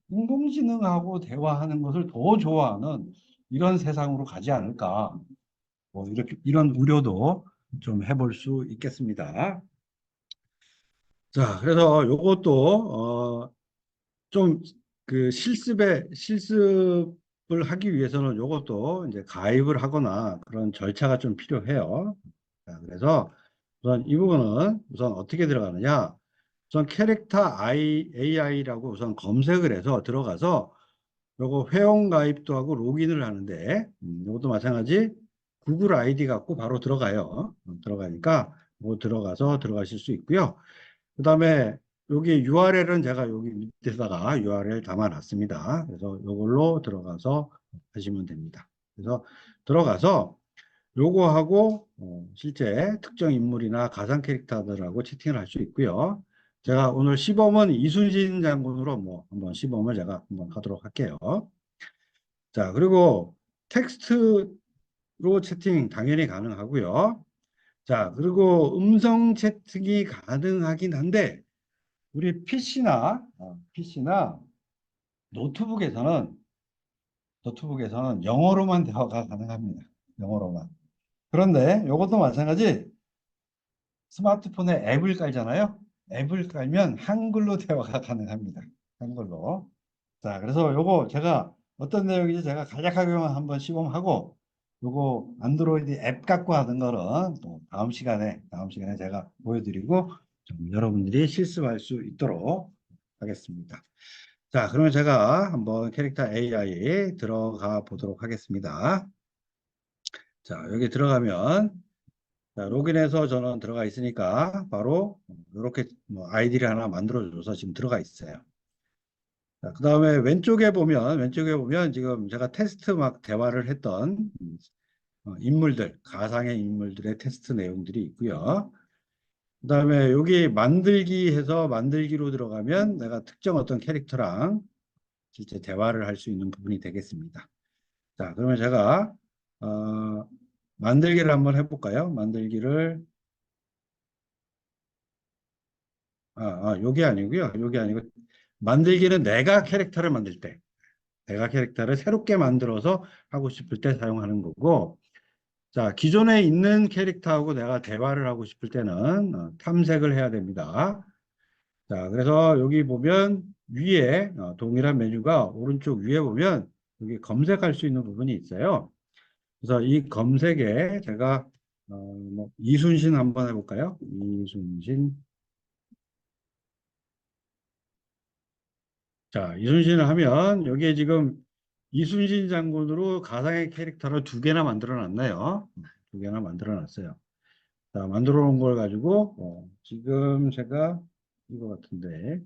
인공지능하고 대화하는 것을 더 좋아하는 이런 세상으로 가지 않을까. 뭐 이렇게 이런 우려도 좀 해볼 수 있겠습니다. 자, 그래서 요것도 좀 그 실습을 하기 위해서는 요것도 이제 가입을 하거나 그런 절차가 좀 필요해요. 자, 그래서 우선 이 부분은 우선 어떻게 들어가느냐? 우선 캐릭터 AI라고 우선 검색을 해서 들어가서 요거 회원 가입도 하고 로그인을 하는데 요것도 마찬가지 구글 아이디 갖고 바로 들어가요. 들어가니까 뭐 들어가서 들어가실 수 있고요. 그 다음에 여기 URL은 제가 여기 밑에다가 URL 담아놨습니다. 그래서 이걸로 들어가서 하시면 됩니다. 그래서 들어가서 요거하고 실제 특정 인물이나 가상 캐릭터들하고 채팅을 할 수 있고요. 제가 오늘 시범은 이순신 장군으로 뭐 한번 시범을 제가 한번 하도록 할게요. 자, 그리고 텍스트로 채팅 당연히 가능하고요. 자, 그리고 음성 채팅이 가능하긴 한데 우리 PC나 노트북에서는 영어로만 대화가 가능합니다. 영어로만. 그런데 이것도 마찬가지 스마트폰에 앱을 깔잖아요. 앱을 깔면 한글로 대화가 가능합니다. 한글로. 자, 그래서 요거 제가 어떤 내용인지 제가 간략하게만 한번 시범하고 요거 안드로이드 앱 갖고 하는 거는 또 다음 시간에 제가 보여드리고 좀 여러분들이 실습할 수 있도록 하겠습니다. 자, 그러면 제가 한번 캐릭터 AI 들어가 보도록 하겠습니다. 자, 여기 들어가면 자, 로그인해서 저는 들어가 있으니까 바로 이렇게 뭐 아이디를 하나 만들어줘서 지금 들어가 있어요. 자, 그 다음에 왼쪽에 보면 지금 제가 테스트 막 대화를 했던 가상의 인물들의 테스트 내용들이 있고요. 그 다음에 여기 만들기 해서 만들기로 들어가면 내가 특정 어떤 캐릭터랑 실제 대화를 할 수 있는 부분이 되겠습니다. 자, 그러면 제가 어, 만들기를 한번 해볼까요? 요게 아니고요. 요게 아니고 만들기는 내가 캐릭터를 새롭게 만들어서 하고 싶을 때 사용하는 거고, 자, 기존에 있는 캐릭터하고 내가 대화를 하고 싶을 때는 탐색을 해야 됩니다. 자, 그래서 여기 보면 위에 동일한 메뉴가 오른쪽 위에 보면 여기 검색할 수 있는 부분이 있어요. 그래서 이 검색에 제가 뭐 이순신 한번 해볼까요? 이순신. 자, 이순신을 하면 여기에 지금 이순신 장군으로 가상의 캐릭터를 두 개나 만들어 놨네요. 두 개나 만들어 놨어요. 자, 만들어 놓은 걸 가지고 지금 제가 이거 같은데,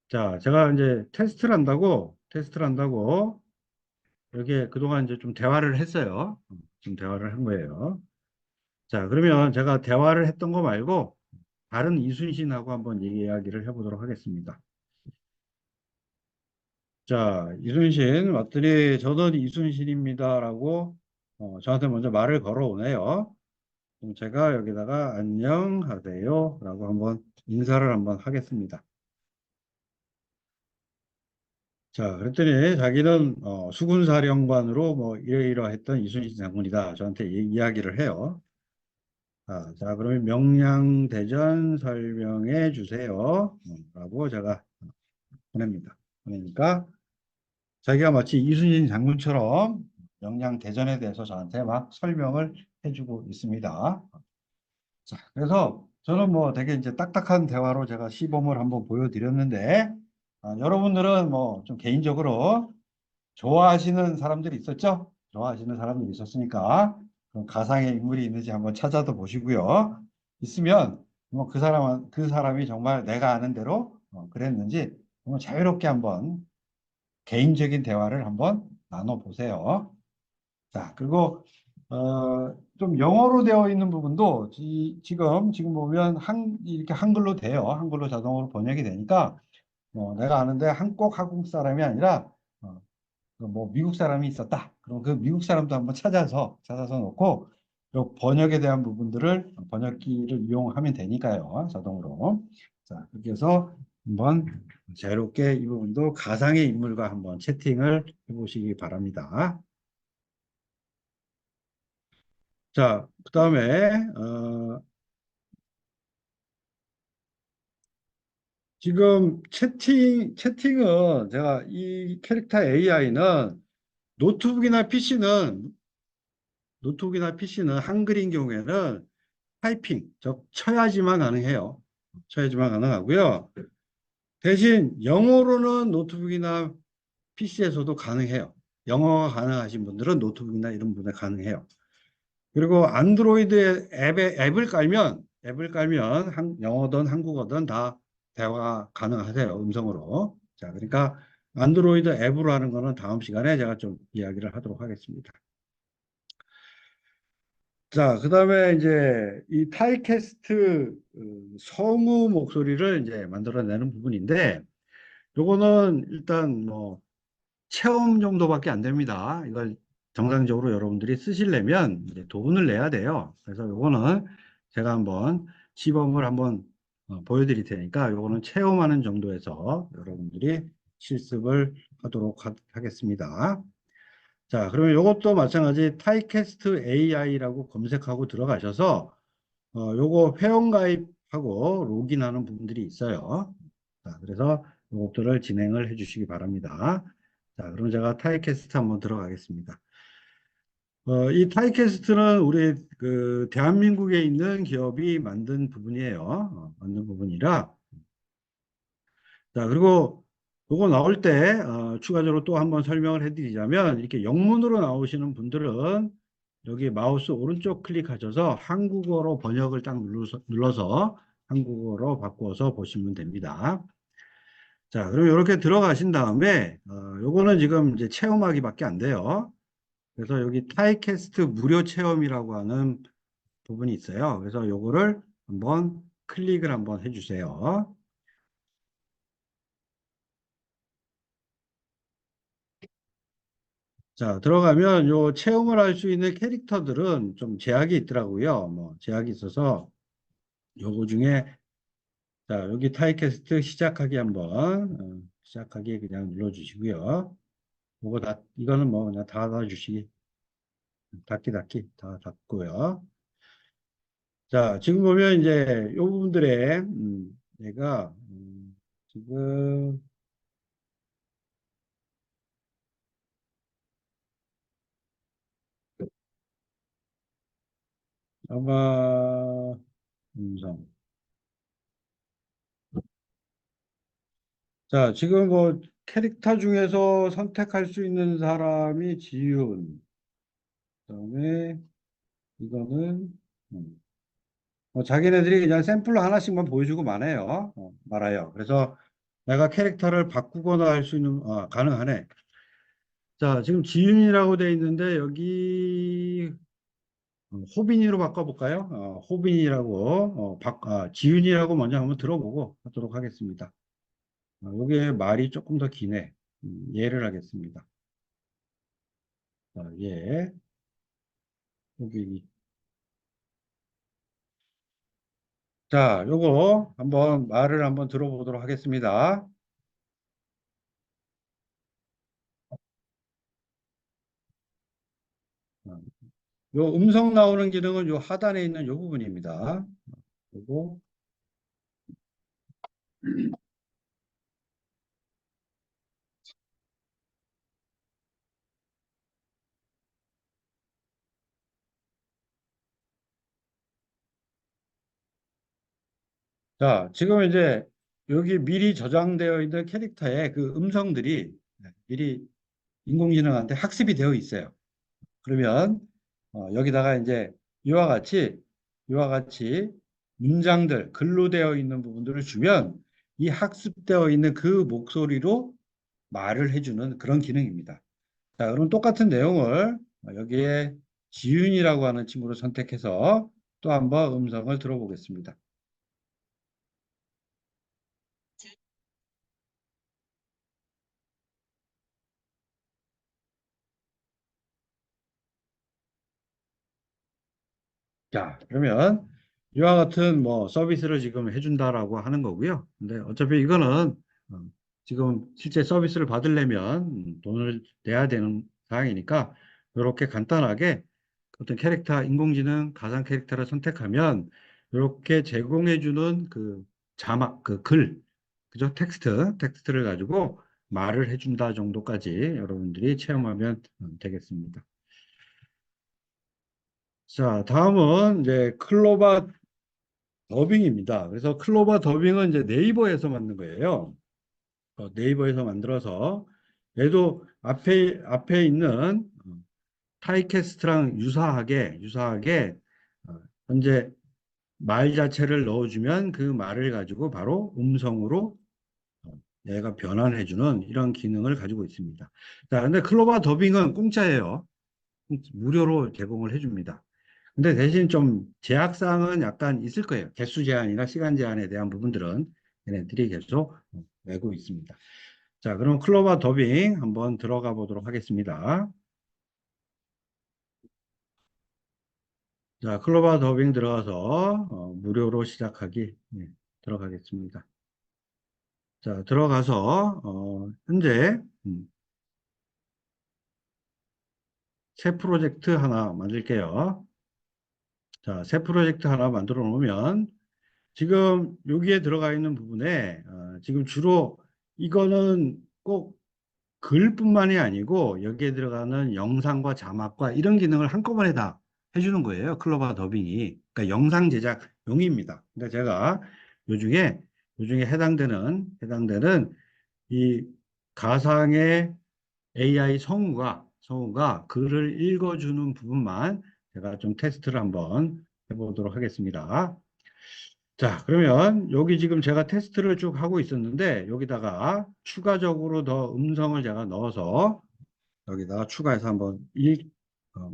자, 제가 이제 테스트를 한다고 여기에 그동안 이제 좀 대화를 했어요. 좀 대화를 한 거예요. 자, 그러면 제가 대화를 했던 거 말고 다른 이순신하고 한번 이야기를 해보도록 하겠습니다. 자, 이순신 왔더니 저는 이순신입니다라고 저한테 먼저 말을 걸어오네요. 그럼 제가 여기다가 안녕하세요라고 한번 인사를 한번 하겠습니다. 자, 그랬더니 자기는 수군사령관으로 뭐 이러이러했던 이순신 장군이다. 저한테 이야기를 해요. 자, 그러면 명량대전 설명해 주세요. 라고 제가 보냅니다. 보내니까 자기가 마치 이순신 장군처럼 명량대전에 대해서 저한테 막 설명을 해주고 있습니다. 자, 그래서 저는 뭐 되게 이제 딱딱한 대화로 제가 시범을 한번 보여드렸는데, 여러분들은 뭐 좀 개인적으로 좋아하시는 사람들이 있었죠? 좋아하시는 사람들이 있었으니까, 그럼 가상의 인물이 있는지 한번 찾아도 보시고요. 있으면, 뭐 그 사람이 정말 내가 아는 대로 그랬는지, 한번 자유롭게 한번 개인적인 대화를 한번 나눠보세요. 자, 그리고 좀 영어로 되어 있는 부분도 지금 보면 이렇게 한글로 돼요. 한글로 자동으로 번역이 되니까 내가 아는데 꼭 한국 사람이 아니라 뭐 미국 사람이 있었다. 그럼 그 미국 사람도 한번 찾아서 놓고 요 번역에 대한 부분들을 번역기를 이용하면 되니까요. 자동으로. 자, 그렇게 해서 한번 자유롭게 이 부분도 가상의 인물과 한번 채팅을 해보시기 바랍니다. 자, 그 다음에, 지금 채팅은 제가 이 캐릭터 AI는 노트북이나 PC는 한글인 경우에는 타이핑, 즉, 쳐야지만 가능해요. 쳐야지만 가능하고요. 대신 영어로는 노트북이나 PC에서도 가능해요. 영어가 가능하신 분들은 노트북이나 이런 분에 가능해요. 그리고 안드로이드 앱을 깔면 영어든 한국어든 다 대화 가능하세요. 음성으로. 자, 그러니까 안드로이드 앱으로 하는 거는 다음 시간에 제가 좀 이야기를 하도록 하겠습니다. 자, 그다음에 이제 이 타이캐스트 성우 목소리를 이제 만들어내는 부분인데 요거는 일단 뭐 체험 정도밖에 안 됩니다. 이걸 정상적으로 여러분들이 쓰시려면 이제 돈을 내야 돼요. 그래서 요거는 제가 한번 시범을 한번 보여드릴 테니까 요거는 체험하는 정도에서 여러분들이 실습을 하도록 하겠습니다. 자, 그러면 요것도 마찬가지 타이캐스트 AI라고 검색하고 들어가셔서 요거 회원가입하고 로그인하는 부분들이 있어요. 자, 그래서 요것들을 진행을 해 주시기 바랍니다. 자, 그럼 제가 타이캐스트 한번 들어가겠습니다. 이 타이캐스트는 우리 그 대한민국에 있는 기업이 만든 부분이에요. 만든 부분이라. 자, 그리고 요거 나올 때 추가적으로 또 한번 설명을 해드리자면 이렇게 영문으로 나오시는 분들은 여기 마우스 오른쪽 클릭하셔서 한국어로 번역을 딱 눌러서 한국어로 바꿔서 보시면 됩니다. 자, 그럼 이렇게 들어가신 다음에 요거는 지금 이제 체험하기밖에 안 돼요. 그래서 여기 타이캐스트 무료 체험이라고 하는 부분이 있어요. 그래서 요거를 한번 클릭을 한번 해주세요. 자, 들어가면 요 체험을 할 수 있는 캐릭터들은 좀 제약이 있더라고요. 뭐 제약이 있어서 요거 중에 자, 여기 타이캐스트 시작하기 한번 시작하기 그냥 눌러주시고요. 요거 이거는 뭐 그냥 닫아주시기 닫기 다 닫고요. 자, 지금 보면 이제 이 부분들에, 얘가, 지금 아마, 음성. 자, 지금 뭐, 캐릭터 중에서 선택할 수 있는 사람이 지윤. 그다음에 이거는, 음, 자기네들이 그냥 샘플로 하나씩만 보여주고 말아요. 그래서 내가 캐릭터를 바꾸거나 할 수 있는, 가능하네. 자, 지금 지윤이라고 돼 있는데, 여기, 호빈이로 바꿔볼까요? 호빈이라고, 지윤이라고 먼저 한번 들어보고 하도록 하겠습니다. 여기에 말이 조금 더 기네. 예를 하겠습니다. 예, 호빈이. 자, 요거 한번 말을 한번 들어보도록 하겠습니다. 어, 요 음성 나오는 기능은 요 하단에 있는 요 부분입니다. 그리고 자, 지금 이제 여기 미리 저장되어 있는 캐릭터의 그 음성들이 미리 인공지능한테 학습이 되어 있어요. 그러면 여기다가 이제 이와 같이 문장들, 글로 되어 있는 부분들을 주면 이 학습되어 있는 그 목소리로 말을 해주는 그런 기능입니다. 자, 그럼 똑같은 내용을 여기에 지윤이라고 하는 친구를 선택해서 또 한번 음성을 들어보겠습니다. 자, 그러면 이와 같은 뭐 서비스를 지금 해준다라고 하는 거고요. 근데 어차피 이거는 어, 지금 실제 서비스를 받으려면 돈을 내야 되는 사항이니까 이렇게 간단하게 어떤 캐릭터, 인공지능 가상 캐릭터를 선택하면 이렇게 제공해주는 그 자막, 그 글, 그죠? 텍스트를 가지고 말을 해준다 정도까지 여러분들이 체험하면 되겠습니다. 자, 다음은 이제 클로바 더빙입니다. 그래서 클로바 더빙은 이제 네이버에서 만든 거예요. 네이버에서 만들어서 얘도 앞에 있는 타이캐스트랑 유사하게 현재 말 자체를 넣어주면 그 말을 가지고 바로 음성으로 어, 얘가 변환해주는 이런 기능을 가지고 있습니다. 자, 근데 클로바 더빙은 공짜예요. 무료로 제공을 해줍니다. 근데 대신 좀 제약사항은 약간 있을 거예요. 개수 제한이나 시간 제한에 대한 부분들은 얘네들이 계속 내고 있습니다. 자, 그럼 클로바 더빙 한번 들어가 보도록 하겠습니다. 자, 클로바 더빙 들어가서 무료로 시작하기 들어가겠습니다. 자, 들어가서 현재 새 프로젝트 하나 만들게요. 자, 새 프로젝트 하나 만들어 놓으면 지금 여기에 들어가 있는 부분에 지금 주로 이거는 꼭 글뿐만이 아니고 여기에 들어가는 영상과 자막과 이런 기능을 한꺼번에 다 해주는 거예요. 클로바 더빙이. 그러니까 영상 제작용입니다. 근데 제가 요중에 해당되는 이 가상의 AI 성우가 글을 읽어주는 부분만 제가 좀 테스트를 한번 해보도록 하겠습니다. 자, 그러면 여기 지금 제가 테스트를 쭉 하고 있었는데 여기다가 추가적으로 더 음성을 제가 넣어서 여기다가 추가해서 한번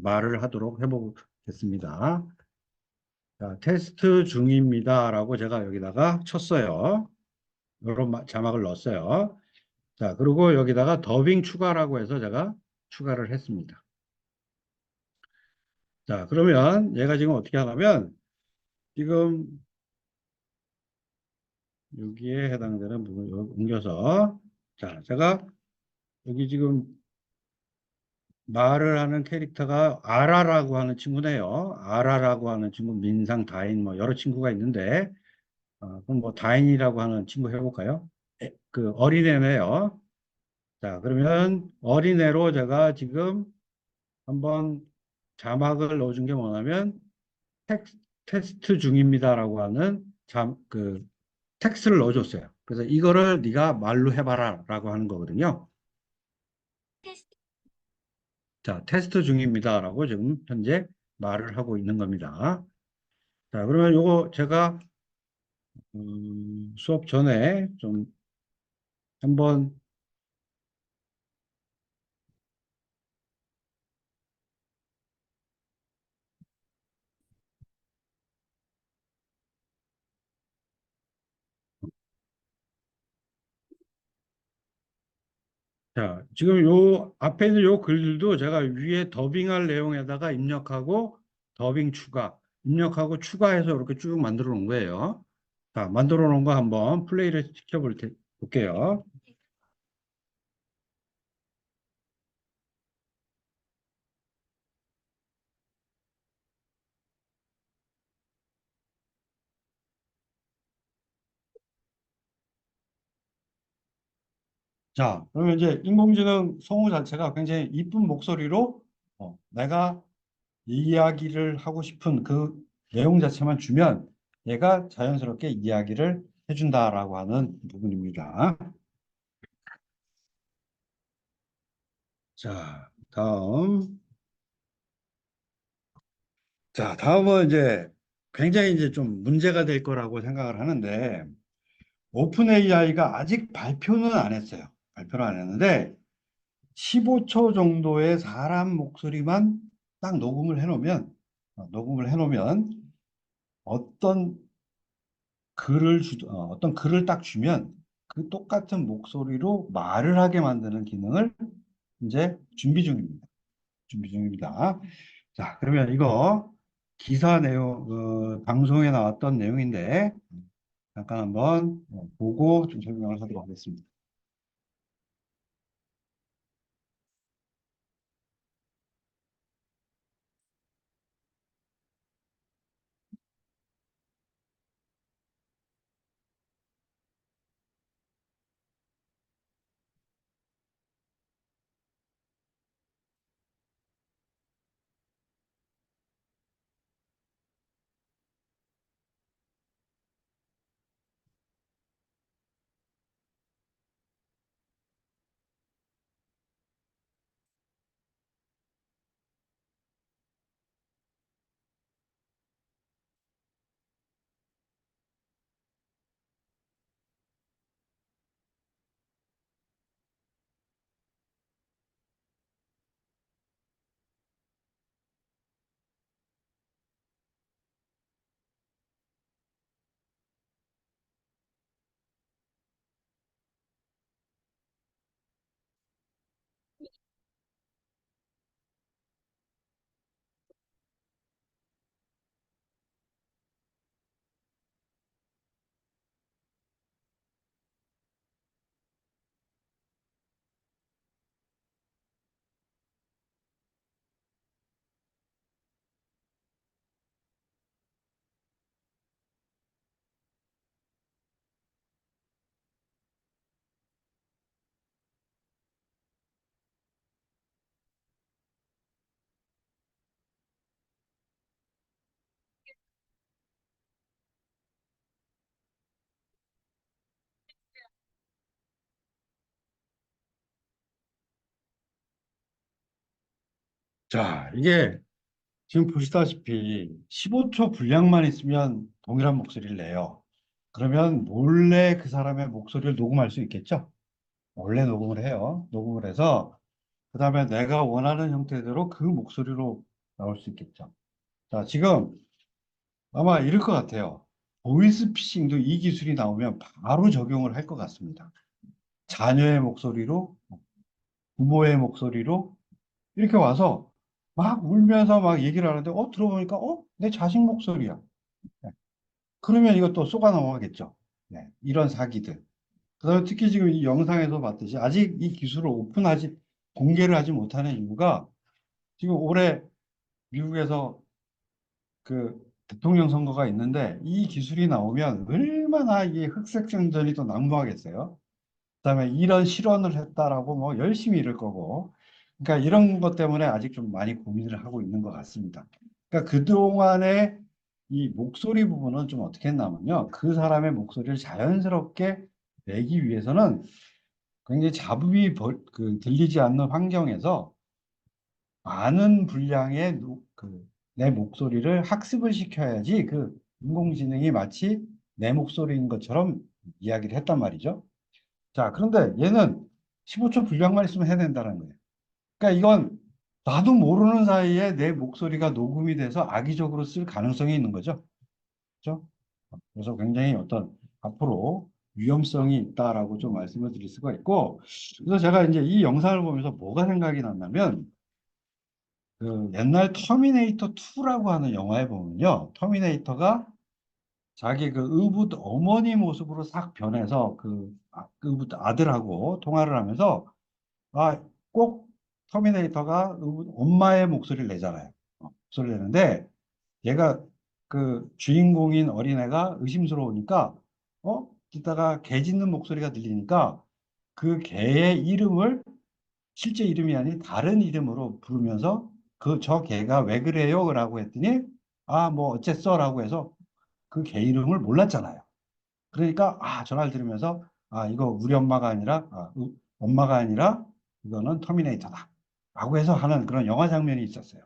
말을 하도록 해보겠습니다. 자, 테스트 중입니다라고 제가 여기다가 쳤어요. 이런 자막을 넣었어요. 자, 그리고 여기다가 더빙 추가라고 해서 제가 추가를 했습니다. 자, 그러면 얘가 지금 어떻게 하냐면 지금 여기에 해당되는 부분을 옮겨서 자, 제가 여기 지금 말을 하는 캐릭터가 아라라고 하는 친구네요. 아라라고 하는 친구, 민상, 다인 뭐 여러 친구가 있는데 그럼 뭐 다인이라고 하는 친구 해볼까요? 그 어린애네요. 자, 그러면 어린애로 제가 지금 한번 자막을 넣어준 게 뭐냐면 테스트 중입니다라고 하는 텍스트를 넣어줬어요. 그래서 이거를 네가 말로 해봐라라고 하는 거거든요. 자, 테스트 중입니다라고 지금 현재 말을 하고 있는 겁니다. 자, 그러면 요거 제가 수업 전에 좀 한번 자, 지금 요 앞에 있는 요 글들도 제가 위에 더빙할 내용에다가 입력하고 더빙 추가, 입력하고 추가해서 이렇게 쭉 만들어 놓은 거예요. 자, 만들어 놓은 거 한번 플레이를 볼게요. 자, 그러면 이제 인공지능 성우 자체가 굉장히 이쁜 목소리로 내가 이야기를 하고 싶은 그 내용 자체만 주면 얘가 자연스럽게 이야기를 해준다라고 하는 부분입니다. 자, 다음은 이제 굉장히 이제 좀 문제가 될 거라고 생각을 하는데 오픈 AI가 아직 발표는 안 했어요. 발표를 안 했는데 15초 정도의 사람 목소리만 딱 녹음을 해놓으면 어떤 어떤 글을 딱 주면 그 똑같은 목소리로 말을 하게 만드는 기능을 이제 준비 중입니다. 준비 중입니다. 자, 그러면 이거 기사 내용, 방송에 나왔던 내용인데 잠깐 한번 보고 좀 설명을 하도록 하겠습니다. 자, 이게 지금 보시다시피 15초 분량만 있으면 동일한 목소리를 내요. 그러면 몰래 그 사람의 목소리를 녹음할 수 있겠죠? 원래 녹음을 해요. 녹음을 해서 그다음에 내가 원하는 형태대로 그 목소리로 나올 수 있겠죠. 자, 지금 아마 이럴 것 같아요. 보이스피싱도 이 기술이 나오면 바로 적용을 할 것 같습니다. 자녀의 목소리로, 부모의 목소리로 이렇게 와서 막 울면서 막 얘기를 하는데 들어보니까 내 자식 목소리야. 네. 그러면 이것도 쏘가 넘어가겠죠. 네, 이런 사기들. 그다음에 특히 지금 이 영상에서 봤듯이 아직 이 기술을 공개를 하지 못하는 이유가 지금 올해 미국에서 그 대통령 선거가 있는데 이 기술이 나오면 얼마나 이게 흑색정전이 또 난무하겠어요. 그다음에 이런 실언을 했다라고 뭐 열심히 이럴 거고. 그러니까 이런 것 때문에 아직 좀 많이 고민을 하고 있는 것 같습니다. 그러니까 그동안에 이 목소리 부분은 좀 어떻게 했냐면요. 그 사람의 목소리를 자연스럽게 내기 위해서는 굉장히 잡음이 들리지 않는 환경에서 많은 분량의 내 목소리를 학습을 시켜야지 그 인공지능이 마치 내 목소리인 것처럼 이야기를 했단 말이죠. 자, 그런데 얘는 15초 분량만 있으면 해낸다는 거예요. 그러니까 이건 나도 모르는 사이에 내 목소리가 녹음이 돼서 악의적으로 쓸 가능성이 있는 거죠. 그렇죠? 그래서 굉장히 어떤 앞으로 위험성이 있다라고 좀 말씀을 드릴 수가 있고, 그래서 제가 이제 이 영상을 보면서 뭐가 생각이 났냐면, 그 옛날 터미네이터 2라고 하는 영화에 보면요. 터미네이터가 자기 그 의붓 어머니 모습으로 싹 변해서 의붓 아들하고 통화를 하면서 꼭 터미네이터가 엄마의 목소리를 내잖아요. 목소리를 내는데 얘가 그 주인공인 어린애가 의심스러우니까 이따가 개 짖는 목소리가 들리니까 그 개의 이름을 실제 이름이 아닌 다른 이름으로 부르면서 저 개가 왜 그래요? 라고 했더니 뭐 어쨌어? 라고 해서 그 개 이름을 몰랐잖아요. 그러니까 전화를 들으면서 이거 우리 엄마가 아니라 엄마가 아니라 이거는 터미네이터다 라고 해서 하는 그런 영화 장면이 있었어요.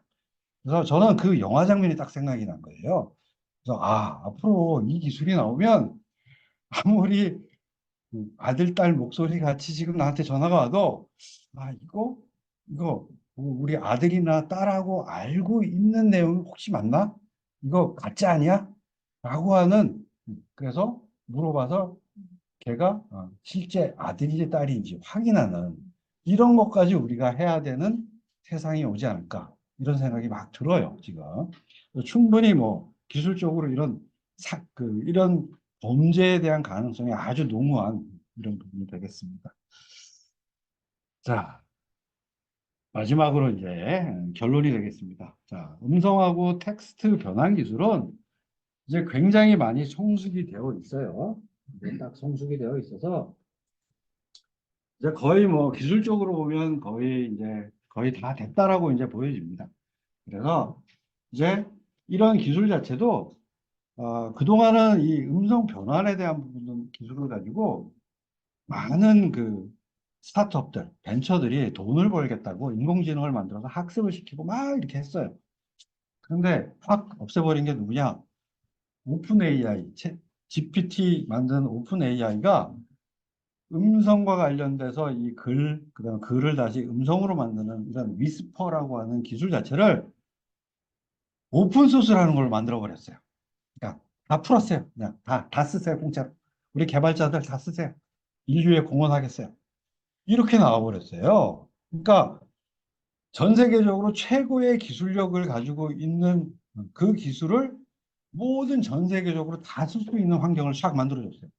그래서 저는 그 영화 장면이 딱 생각이 난 거예요. 그래서 앞으로 이 기술이 나오면 아무리 아들, 딸 목소리 같이 지금 나한테 전화가 와도 이거 우리 아들이나 딸하고 알고 있는 내용이 혹시 맞나? 이거 가짜 아니야? 라고 하는 그래서 물어봐서 걔가 실제 아들인지 딸인지 확인하는 이런 것까지 우리가 해야 되는 세상이 오지 않을까 이런 생각이 막 들어요 지금. 충분히 뭐 기술적으로 이런 범죄에 대한 가능성이 아주 농후한 이런 부분이 되겠습니다. 자, 마지막으로 이제 결론이 되겠습니다. 자, 음성하고 텍스트 변환 기술은 이제 굉장히 많이 성숙이 되어 있어요. 이제 딱 성숙이 되어 있어서 이제 거의 뭐 기술적으로 보면 거의 다 됐다라고 이제 보여집니다. 그래서 이제 이런 기술 자체도 그동안은 이 음성 변환에 대한 부분 기술을 가지고 많은 그 스타트업들, 벤처들이 돈을 벌겠다고 인공지능을 만들어서 학습을 시키고 막 이렇게 했어요. 그런데 확 없애버린 게 누구냐? 오픈 AI, GPT 만든 오픈 AI가 음성과 관련돼서 그다음 글을 다시 음성으로 만드는 이런 위스퍼라고 하는 기술 자체를 오픈 소스라는 걸 만들어 버렸어요. 그러니까 다 풀었어요. 그냥 다 쓰세요, 공짜로. 우리 개발자들 다 쓰세요. 인류에 공헌하겠어요. 이렇게 나와버렸어요. 그러니까 전 세계적으로 최고의 기술력을 가지고 있는 그 기술을 모든 전 세계적으로 다 쓸 수 있는 환경을 싹 만들어줬어요.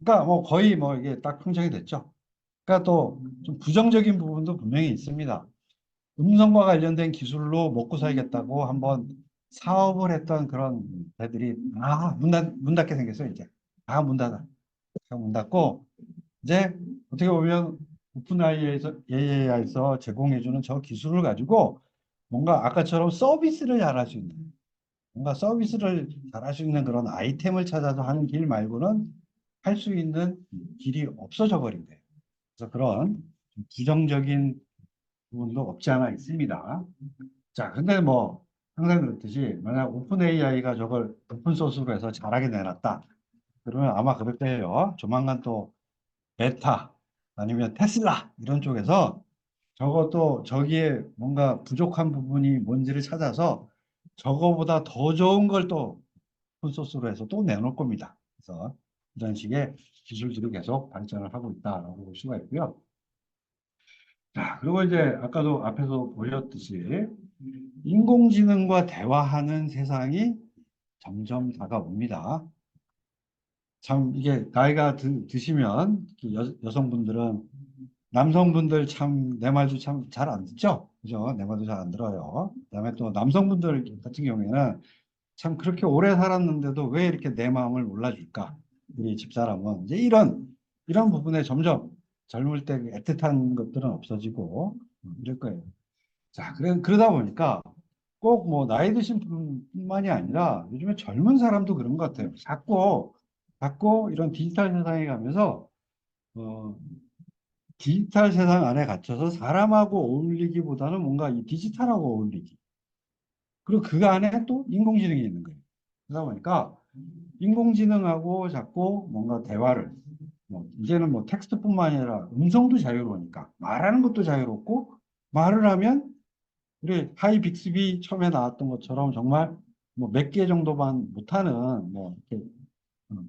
그러니까 뭐 거의 뭐 이게 딱 형성이 됐죠. 그러니까 또 좀 부정적인 부분도 분명히 있습니다. 음성과 관련된 기술로 먹고 살겠다고 한번 사업을 했던 그런 애들이 문 닫게 생겼어요, 이제. 문 닫아. 문 닫고 이제 어떻게 보면 오픈 AI에서 제공해주는 저 기술을 가지고 뭔가 아까처럼 서비스를 잘할 수 있는 뭔가 서비스를 잘할 수 있는 그런 아이템을 찾아서 하는 길 말고는 할 수 있는 길이 없어져 버린 거예요. 그래서 그런 좀 부정적인 부분도 없지 않아 있습니다. 자, 근데 뭐 항상 그렇듯이 만약 오픈 AI가 저걸 오픈 소스로 해서 잘하게 내놨다. 그러면 아마 그럴 때요. 조만간 또 메타 아니면 테슬라 이런 쪽에서 저것도 저기에 뭔가 부족한 부분이 뭔지를 찾아서 저거보다 더 좋은 걸 또 오픈소스로 해서 또 내놓을 겁니다. 그래서 이런 식의 기술들이 계속 발전을 하고 있다라고 볼 수가 있고요. 자, 그리고 이제 아까도 앞에서 보셨듯이 인공지능과 대화하는 세상이 점점 다가옵니다. 참 이게 나이가 드시면 여성분들은 남성분들 참 내 말도 참 잘 안 듣죠? 그죠? 내 말도 잘 안 들어요. 그다음에 또 남성분들 같은 경우에는 참 그렇게 오래 살았는데도 왜 이렇게 내 마음을 몰라줄까? 우리 집사람은 이제 이런 부분에 점점 젊을 때 그 애틋한 것들은 없어지고 이럴 거예요. 자, 그러다 보니까 꼭 뭐 나이 드신 분만이 아니라 요즘에 젊은 사람도 그런 것 같아요. 자꾸 이런 디지털 세상에 가면서 어, 디지털 세상 안에 갇혀서 사람하고 어울리기보다는 뭔가 이 디지털하고 어울리기. 그리고 그 안에 또 인공지능이 있는 거예요. 그러다 보니까 인공지능하고 자꾸 뭔가 대화를, 뭐 이제는 뭐 텍스트뿐만 아니라 음성도 자유로우니까 말하는 것도 자유롭고 말을 하면 우리 하이 빅스비 처음에 나왔던 것처럼 정말 뭐 몇 개 정도만 못하는 뭐 이렇게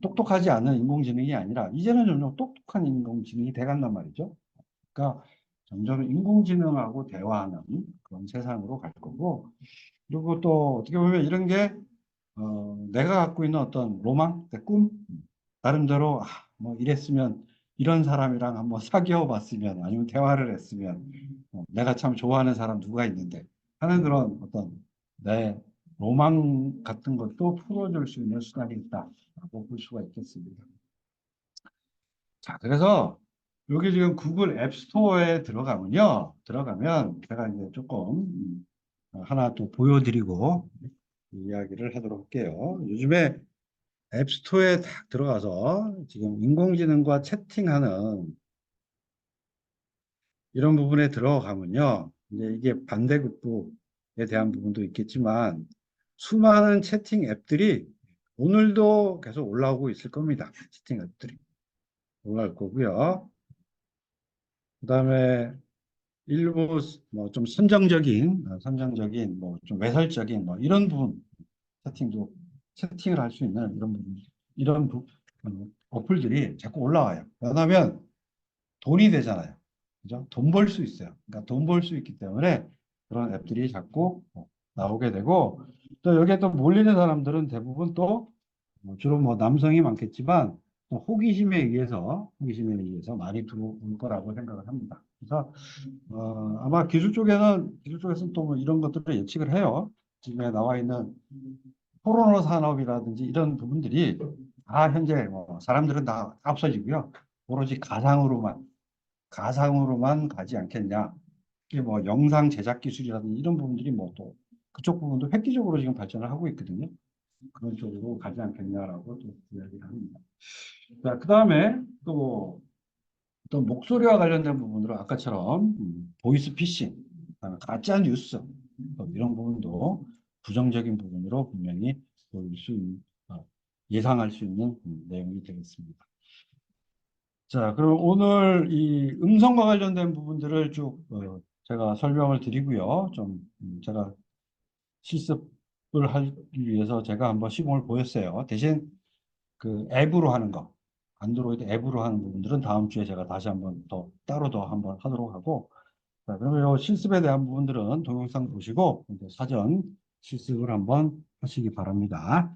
똑똑하지 않은 인공지능이 아니라 이제는 점점 똑똑한 인공지능이 돼간단 말이죠. 그러니까 점점 인공지능하고 대화하는 그런 세상으로 갈 거고, 그리고 또 어떻게 보면 이런 게 내가 갖고 있는 어떤 로망, 내 꿈, 나름대로 뭐 이랬으면 이런 사람이랑 한번 사귀어 봤으면 아니면 대화를 했으면 내가 참 좋아하는 사람 누가 있는데 하는 그런 어떤 내 로망 같은 것도 풀어줄 수 있는 수단이 있다라고 볼 수가 있겠습니다. 자, 그래서 여기 지금 구글 앱 스토어에 들어가면 제가 이제 조금 하나 또 보여드리고 이야기를 하도록 할게요. 요즘에 앱 스토어에 딱 들어가서 지금 인공지능과 채팅하는 이런 부분에 들어가면요. 이제 이게 반대급부에 대한 부분도 있겠지만 수많은 채팅 앱들이 오늘도 계속 올라오고 있을 겁니다. 채팅 앱들이 올라올 거고요. 그다음에 일부 뭐 좀 선정적인 뭐 좀 외설적인 뭐 이런 부분 채팅을 할 수 있는 이런 부분 어플들이 자꾸 올라와요. 왜냐하면 돈이 되잖아요. 그죠? 돈 벌 수 있어요. 그러니까 돈 벌 수 있기 때문에 그런 앱들이 자꾸 나오게 되고 또 여기에 또 몰리는 사람들은 대부분 또 주로 뭐 남성이 많겠지만 또 호기심에 의해서 많이 들어올 거라고 생각을 합니다. 그래서 아마 기술 쪽에서는 또 뭐 이런 것들을 예측을 해요. 지금에 나와 있는 포르노 산업이라든지 이런 부분들이 다 현재 뭐 사람들은 다 없어지고요. 오로지 가상으로만 가지 않겠냐. 이게 뭐 영상 제작 기술이라든지 이런 부분들이 뭐 또 그쪽 부분도 획기적으로 지금 발전을 하고 있거든요. 그런 쪽으로 가지 않겠냐라고 또 이야기를 합니다. 자, 그 다음에 또 목소리와 관련된 부분으로 아까처럼 보이스 피싱, 그다음에 가짜 뉴스 이런 부분도 부정적인 부분으로 분명히 보일 수 예상할 수 있는 내용이 되겠습니다. 자, 그럼 오늘 이 음성과 관련된 부분들을 쭉 제가 설명을 드리고요. 좀 제가 실습을 하기 위해서 제가 한번 시범을 보였어요. 대신 그 앱으로 하는 거, 안드로이드 앱으로 하는 부분들은 다음 주에 제가 다시 한번 더 따로 더 한번 하도록 하고, 자, 그러면 이 실습에 대한 부분들은 동영상 보시고 이제 사전 실습을 한번 하시기 바랍니다.